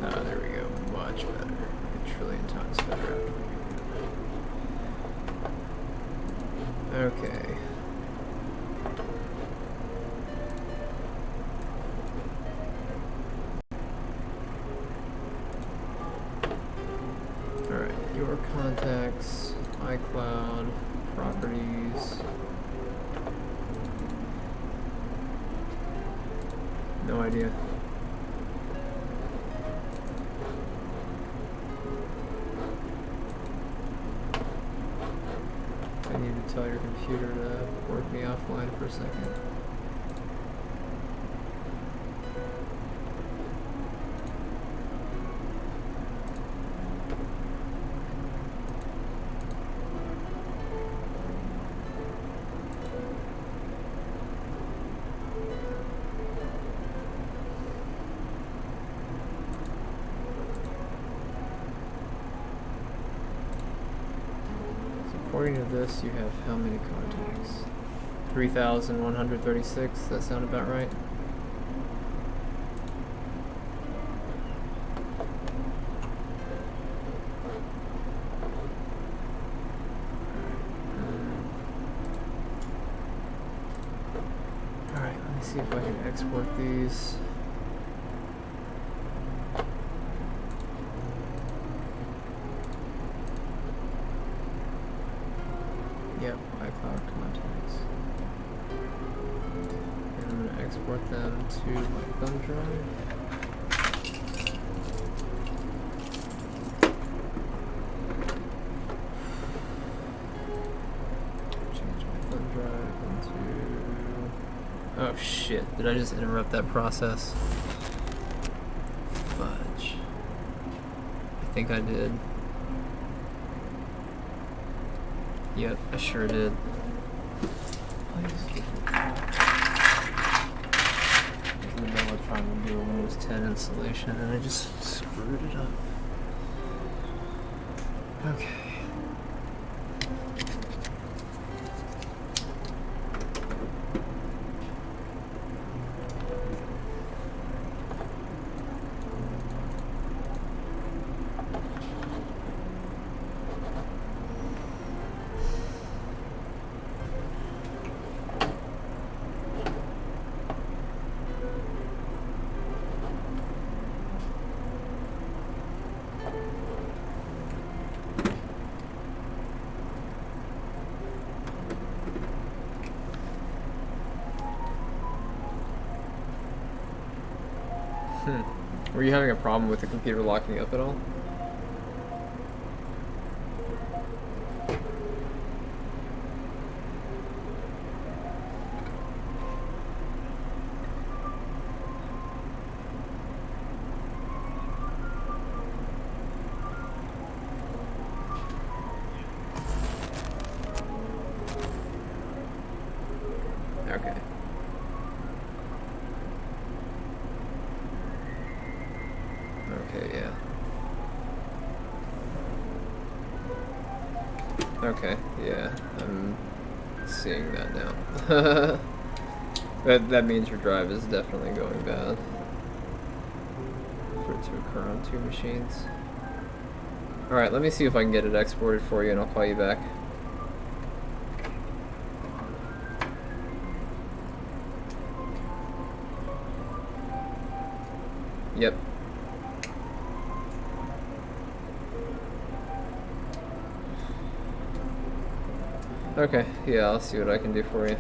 There we go. Much better. A trillion times better. Okay. Alright, your contacts, iCloud, properties. No idea. I need to tell your computer to work me offline for a second. According to this, you have how many contacts? 3,136. Does that sound about right? Alright, let me see if I can export these. Yep, iCloud contacts. And I'm going to export them to my thumb drive. Change my thumb drive into... Oh shit, did I just interrupt that process? Fudge. I think I did. Yep, I sure did. I was in the middle of trying to do a Windows 10 installation and I just screwed it up. Okay. Were you having a problem with the computer locking up at all? Okay. Okay, yeah. Okay, yeah. I'm seeing that now. That means your drive is definitely going bad. For it to occur on two machines. Alright, let me see if I can get it exported for you and I'll call you back. Yep. Okay, yeah, I'll see what I can do for you.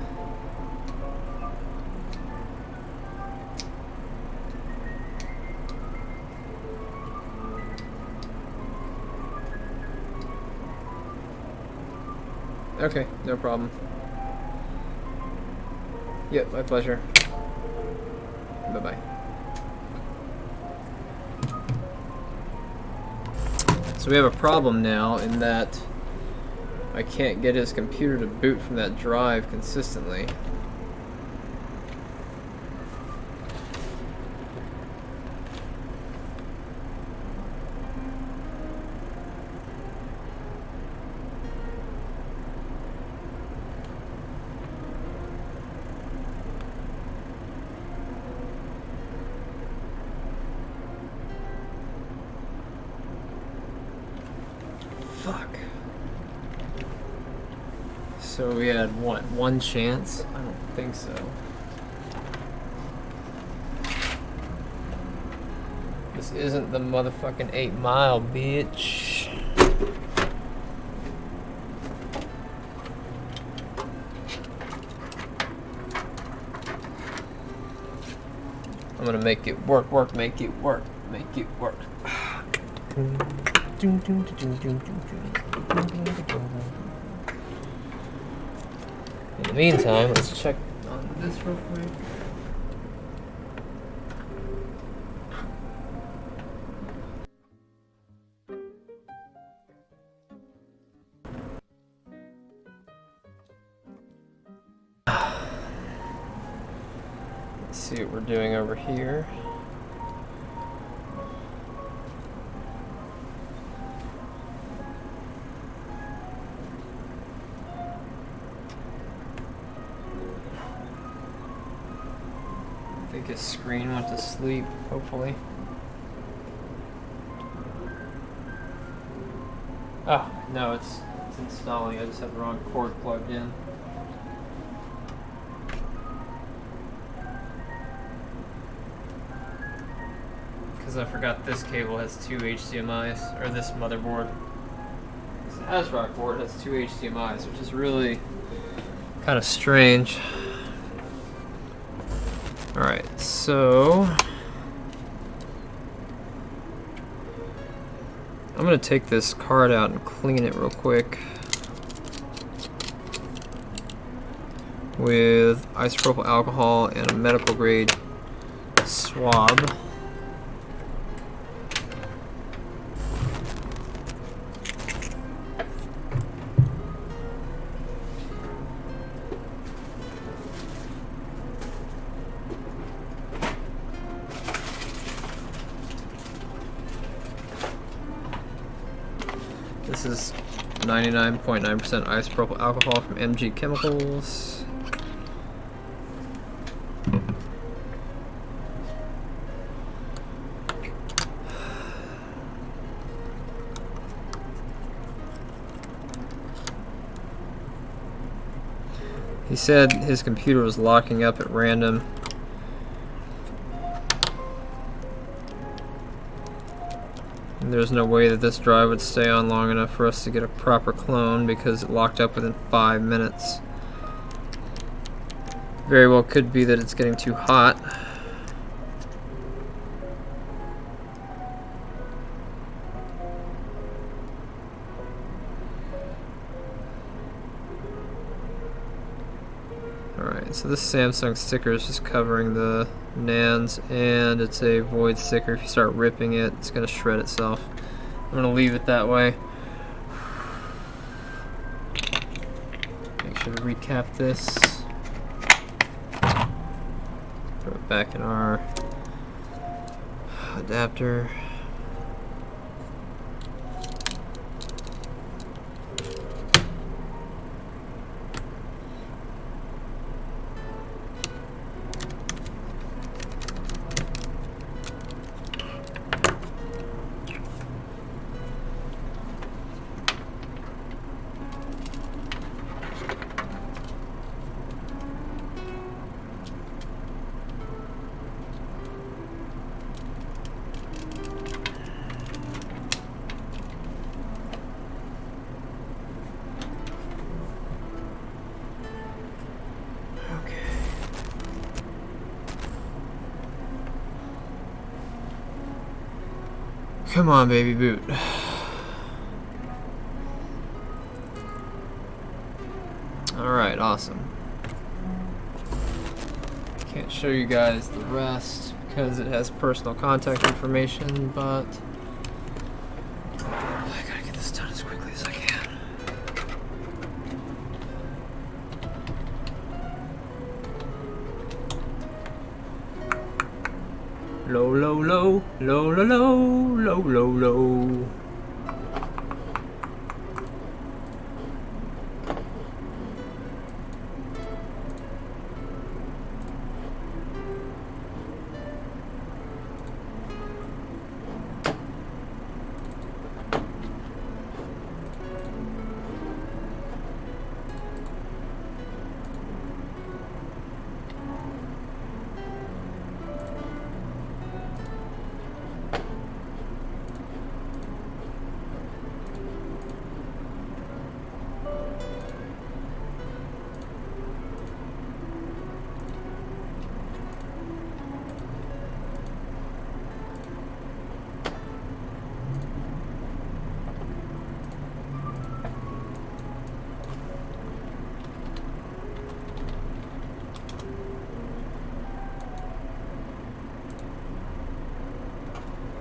Okay, no problem. Yep, my pleasure. Bye-bye. So we have a problem now in that I can't get his computer to boot from that drive consistently. Fuck. So we had, what, one chance? I don't think so. This isn't the motherfucking 8 Mile, bitch. I'm gonna make it work, make it work, make it work. In the meantime, let's check on this real quick. Let's see what we're doing over here. I think his screen went to sleep, hopefully. Oh, no, it's installing. I just had the wrong cord plugged in. Because I forgot this cable has two HDMIs, or this motherboard. This ASRock board has two HDMIs, which is really kind of strange. Alright, so I'm gonna take this card out and clean it real quick with isopropyl alcohol and a medical grade swab. This is 99.9% isopropyl alcohol from MG Chemicals. He said his computer was locking up at random. There's no way that this drive would stay on long enough for us to get a proper clone because it locked up within 5 minutes. Very well could be that it's getting too hot. Alright, so this Samsung sticker is just covering the NANDs, and it's a void sticker. If you start ripping it, it's going to shred itself. I'm going to leave it that way. Make sure to recap this. back in our adapter. Come on, baby boot. Alright, awesome. Can't show you guys the rest because it has personal contact information, but I gotta get this done as quickly as I can. Low, low, low, low, low, low, low, low, low.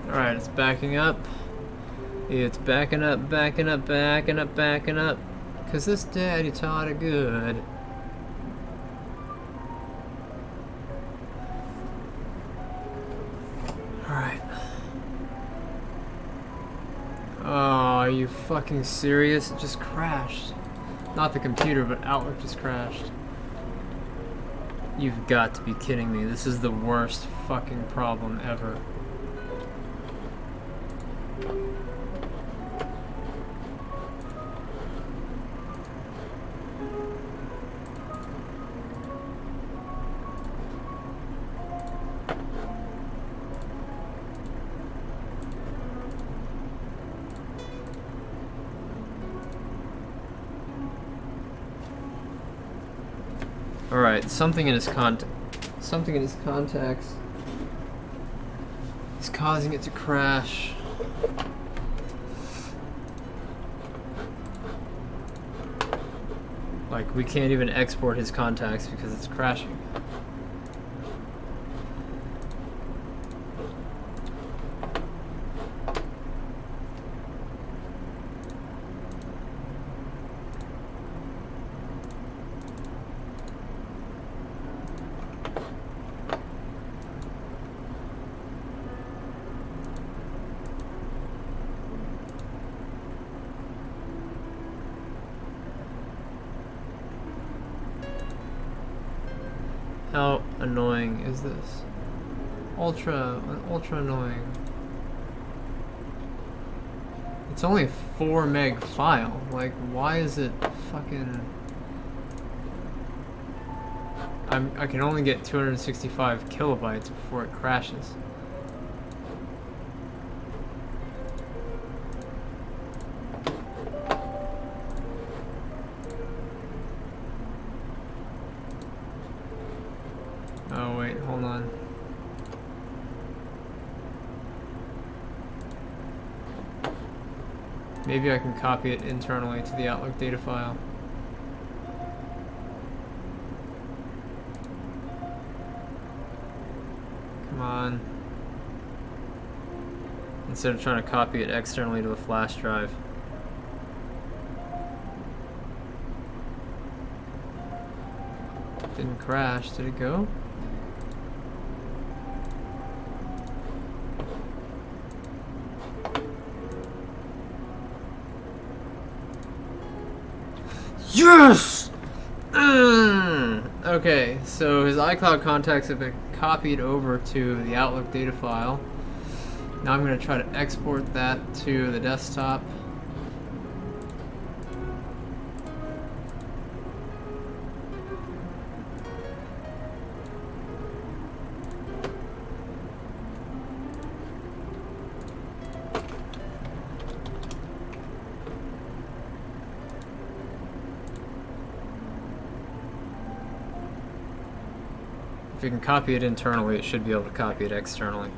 Alright, it's backing up. It's backing up, backing up, backing up, backing up. Cause this daddy taught it good. Alright. Oh, are you fucking serious? It just crashed. Not the computer, but Outlook just crashed. You've got to be kidding me. This is the worst fucking problem ever. Alright, something in his contacts is causing it to crash. Like, we can't even export his contacts because it's crashing. How annoying is this? Ultra annoying. It's only a 4 meg file. Like, why is it fucking... I can only get 265 kilobytes before it crashes. Oh wait, hold on. Maybe I can copy it internally to the Outlook data file. Come on. Instead of trying to copy it externally to a flash drive. Didn't crash, did it go? Yes! Okay, so his iCloud contacts have been copied over to the Outlook data file. Now I'm going to try to export that to the desktop. If you can copy it internally, it should be able to copy it externally.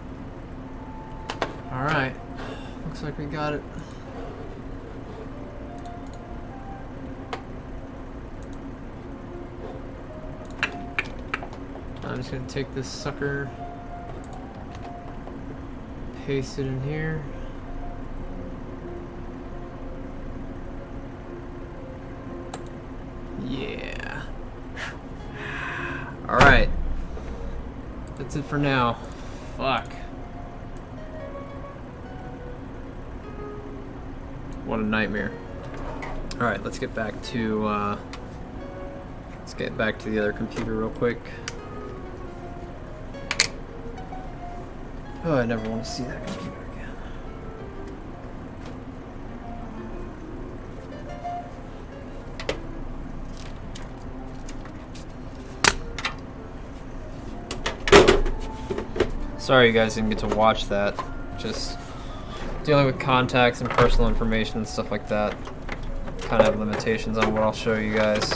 Alright, looks like we got it. I'm just gonna take this sucker, paste it in here. Yeah. Alright. That's it for now. Fuck. What a nightmare. Alright, let's get back to the other computer real quick. Oh, I never want to see that computer again. Sorry you guys didn't get to watch that. Just dealing with contacts and personal information and stuff like that. Kind of have limitations on what I'll show you guys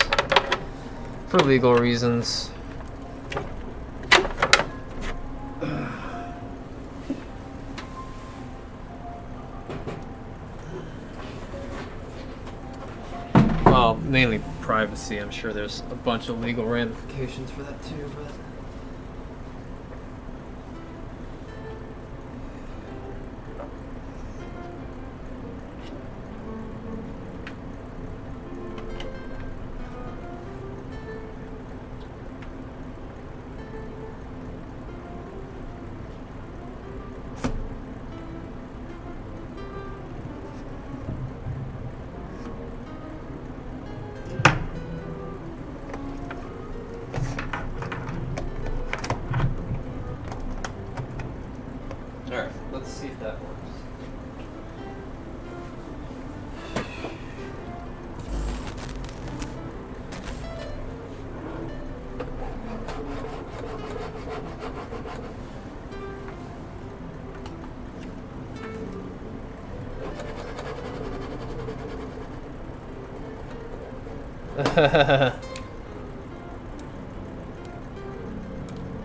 for legal reasons. Well, mainly privacy. I'm sure there's a bunch of legal ramifications for that too, but alright, let's see if that works.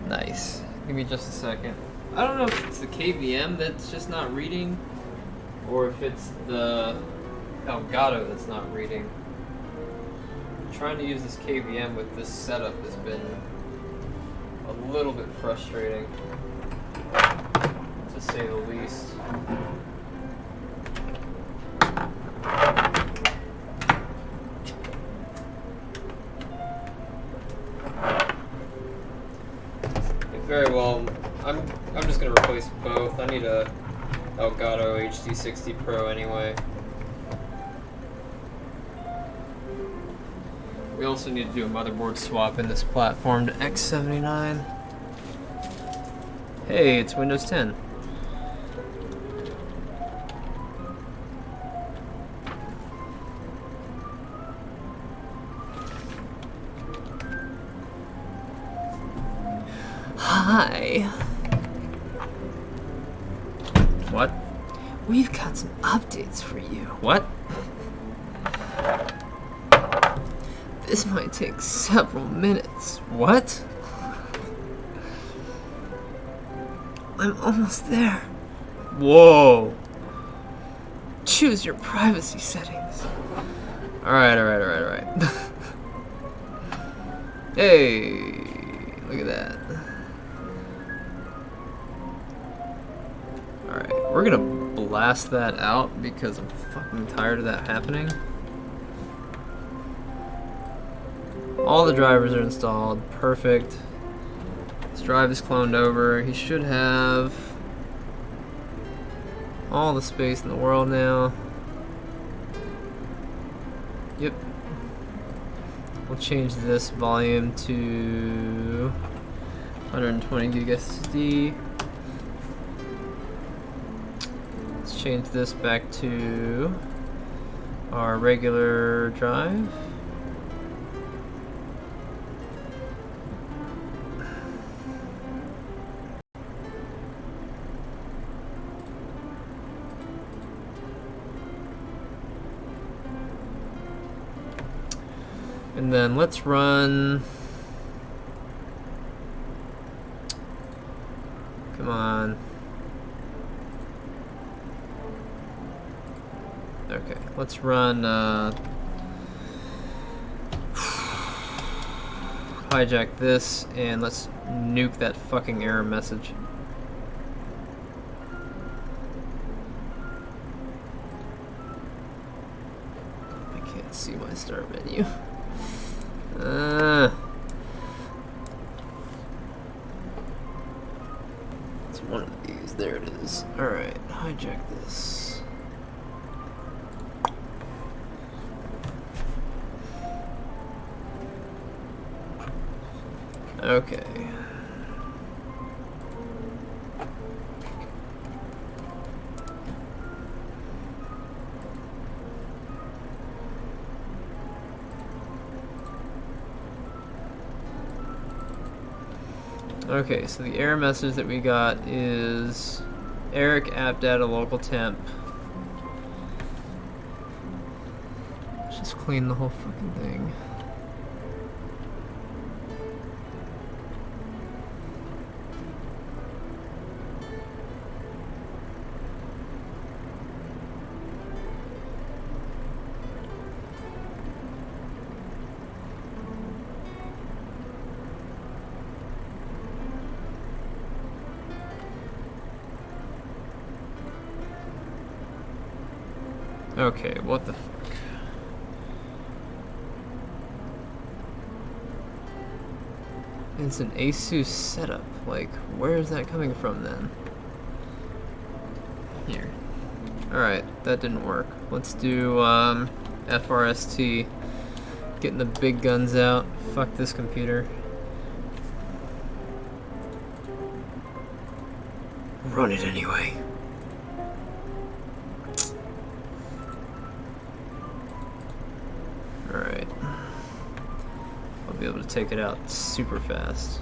Nice. Give me just a second. I don't know if it's the KVM that's just not reading, or if it's the Elgato that's not reading. Trying to use this KVM with this setup has been a little bit frustrating, to say the least. Very well. I'm just gonna replace both. I need a Elgato HD60 Pro anyway. We also need to do a motherboard swap in this platform to X79. Hey, it's Windows 10. Hi. What? We've got some updates for you. What? This might take several minutes. What? I'm almost there. Whoa. Choose your privacy settings. Alright. Hey, look at that. Alright, we're gonna blast that out because I'm fucking tired of that happening. All the drivers are installed, perfect. This drive is cloned over. He should have all the space in the world now. Yep. We'll change this volume to 120 gig SSD. Let's change this back to our regular drive. And then let's run, come on. Okay, let's run hijack this and let's nuke that fucking error message. I can't see my start menu. It's one of these. There it is. Alright, hijack this. Okay. Okay, so the error message that we got is Eric app data local temp. Let's just clean the whole fucking thing. Okay, what the fuck? It's an ASUS setup. Like, where is that coming from then? Here. Alright, that didn't work. Let's do FRST. Getting the big guns out. Fuck this computer. Run it anyway. Alright. I'll be able to take it out super fast.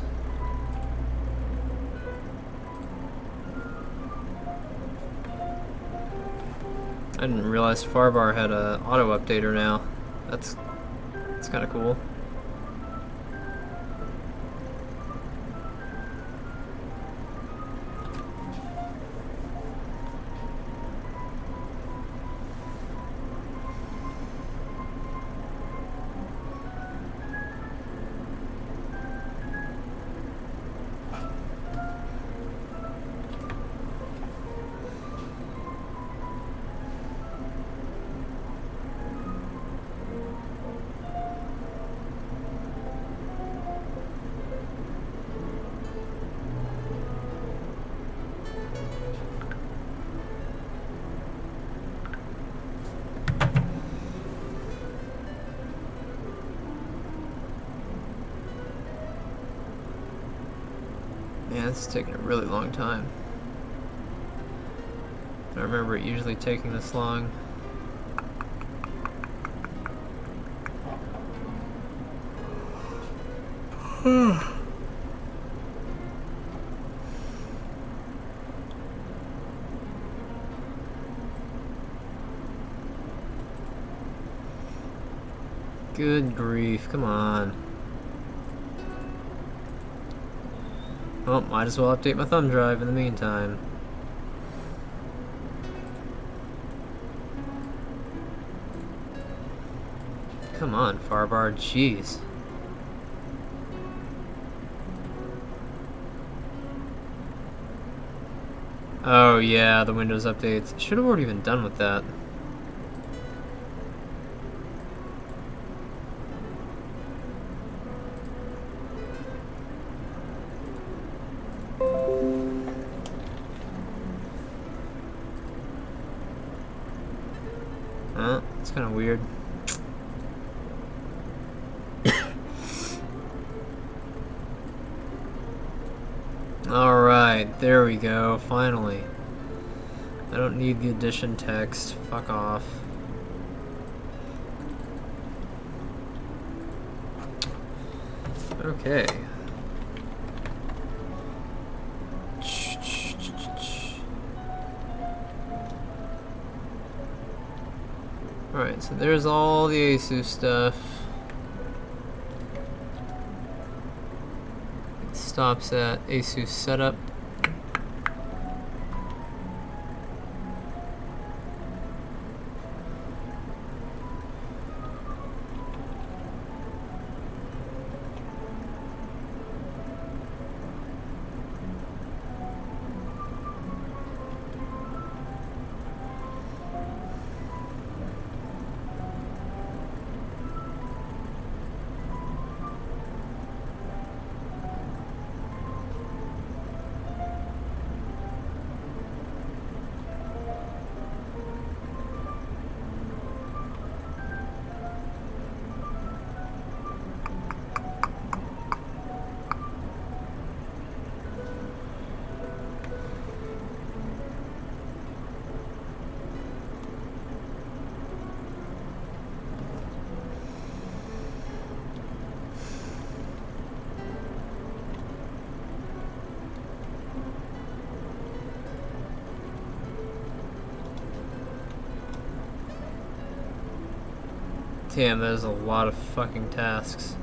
I didn't realize Farbar had a auto updater now. That's kind of cool. Man, this is taking a really long time. I remember it usually taking this long. Good grief, come on. Well, might as well update my thumb drive in the meantime. Come on, Farbar, jeez. Oh yeah, the Windows updates. Should have already been done with that. It's kind of weird. Alright, there we go, finally. I don't need the addition text. Fuck off. Okay. Alright, so there's all the ASUS stuff. It stops at ASUS setup. Damn, that is a lot of fucking tasks.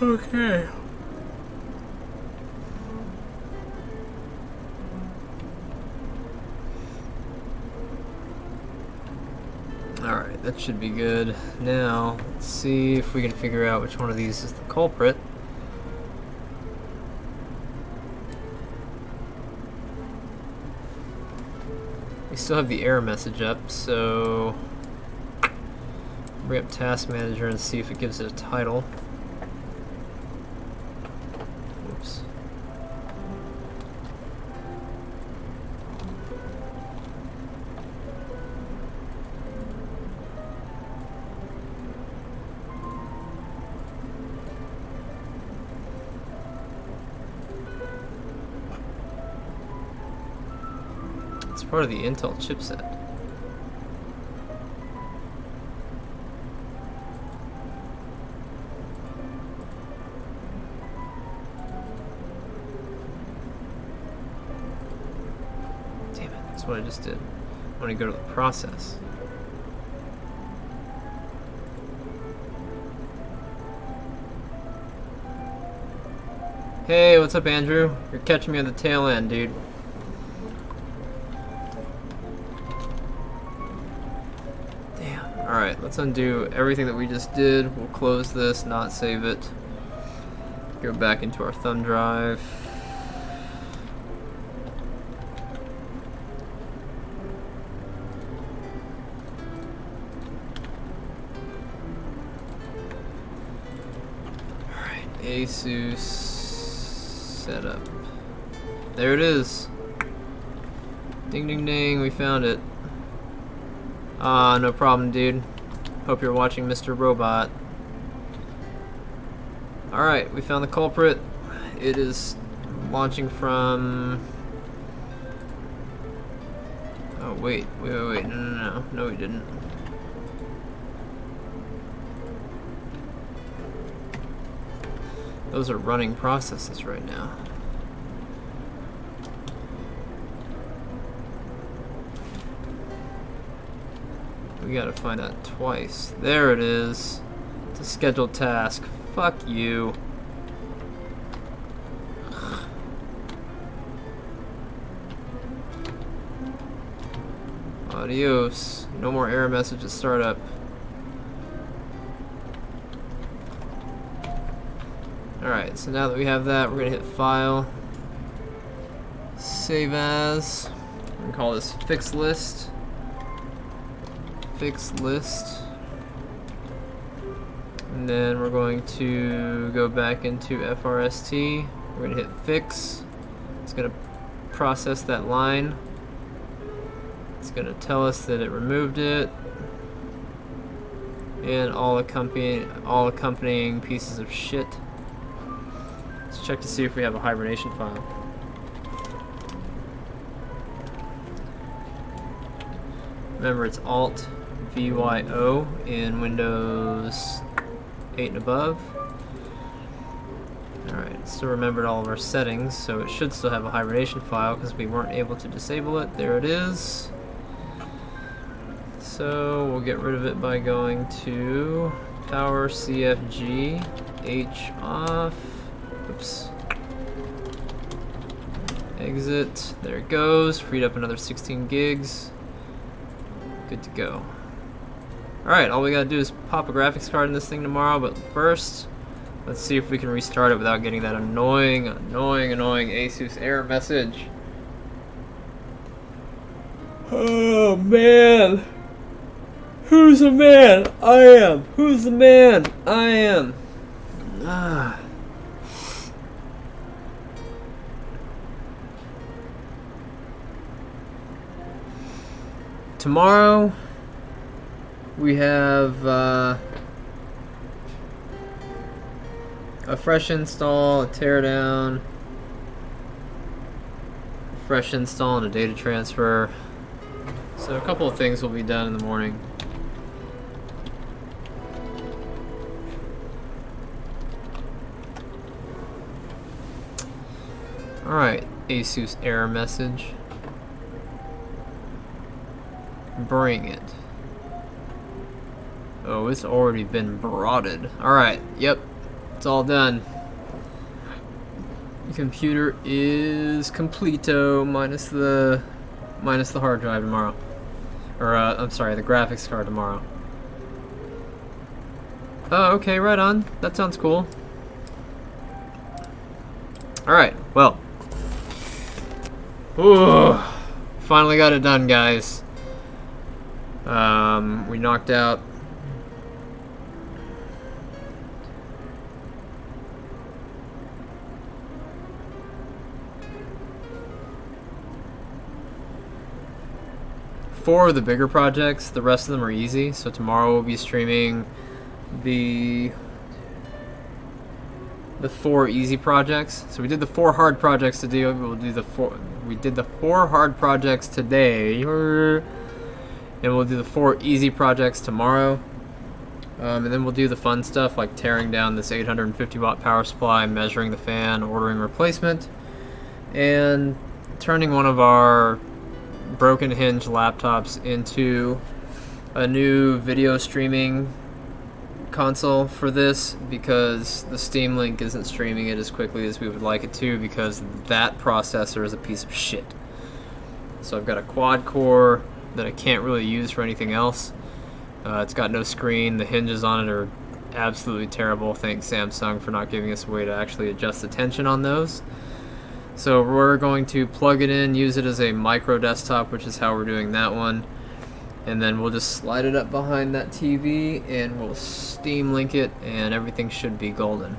Okay. Alright, that should be good. Now, let's see if we can figure out which one of these is the culprit. We still have the error message up, so bring up Task Manager and see if it gives it a title. Oops. It's part of the Intel chipset. Damn it, that's what I just did. I want to go to the process. Hey, what's up, Andrew? You're catching me on the tail end, dude. Alright, let's undo everything that we just did. We'll close this, not save it. Go back into our thumb drive. Alright, ASUS setup. There it is. Ding ding ding, we found it. No problem, dude. Hope you're watching Mr. Robot. Alright, we found the culprit. It is launching from... Oh, wait. No, we didn't. Those are running processes right now. We gotta find that twice. There it is. It's a scheduled task. Fuck you. Adios. No more error message at startup. Alright, so now that we have that, we're gonna hit File, Save As. We're gonna call this Fix List. Fix List. And then we're going to go back into FRST. We're gonna hit Fix. It's gonna process that line. It's going to tell us that it removed it. And all accompanying pieces of shit. Let's check to see if we have a hibernation file. Remember, it's Alt VYO in Windows 8 and above. Alright, still remembered all of our settings, so it should still have a hibernation file because we weren't able to disable it. There it is. So we'll get rid of it by going to power CFG H off. Oops. Exit. There it goes. Freed up another 16 gigs. Good to go. Alright, all we gotta do is pop a graphics card in this thing tomorrow, but first, let's see if we can restart it without getting that annoying ASUS error message. Oh man! Who's the man? I am! Who's the man? I am! Ah. Tomorrow, we have a fresh install, a teardown, a fresh install, and a data transfer. So a couple of things will be done in the morning. Alright, ASUS error message. Bring it. Oh, it's already been broadened. Alright, yep. It's all done. The computer is completo minus the hard drive tomorrow. Or I'm sorry, the graphics card tomorrow. Oh, okay, right on. That sounds cool. Alright, well. Ooh, finally got it done, guys. We knocked out four of the bigger projects. The rest of them are easy. So tomorrow we'll be streaming the 4 easy projects. So we did the 4 hard projects today. We did the 4 hard projects today. And we'll do the 4 easy projects tomorrow. And then we'll do the fun stuff like tearing down this 850 watt power supply, measuring the fan, ordering replacement, and turning one of our broken hinge laptops into a new video streaming console for this, because the Steam Link isn't streaming it as quickly as we would like it to, because that processor is a piece of shit. So I've got a quad core that I can't really use for anything else. It's got no screen. The hinges on it are absolutely terrible. Thanks Samsung for not giving us a way to actually adjust the tension on those. So we're going to plug it in, use it as a micro desktop, which is how we're doing that one. And then we'll just slide it up behind that TV and we'll Steam Link it and everything should be golden.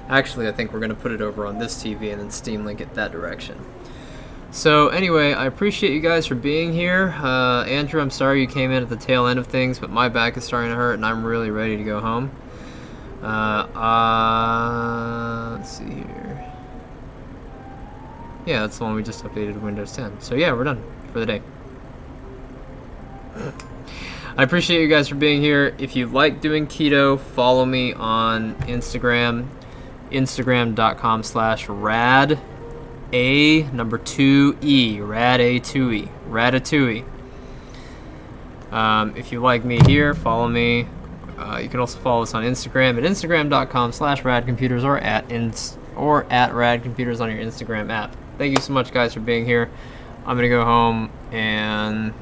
Actually, I think we're going to put it over on this TV and then Steam Link it that direction. So anyway, I appreciate you guys for being here. Andrew, I'm sorry you came in at the tail end of things, but my back is starting to hurt and I'm really ready to go home. Let's see here. Yeah, that's the one we just updated Windows 10. So yeah, we're done for the day. I appreciate you guys for being here. If you like doing keto, follow me on Instagram, instagram.com/rad. A2E, RAD-A2E, Ratatouille. If you like me here, follow me. You can also follow us on Instagram at instagram.com/radcomputers or at radcomputers on your Instagram app. Thank you so much, guys, for being here. I'm gonna go home and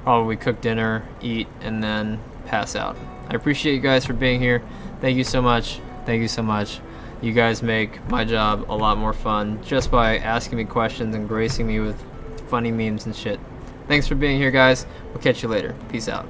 probably cook dinner, eat, and then pass out. I appreciate you guys for being here. Thank you so much. Thank you so much. You guys make my job a lot more fun just by asking me questions and gracing me with funny memes and shit. Thanks for being here, guys. We'll catch you later. Peace out.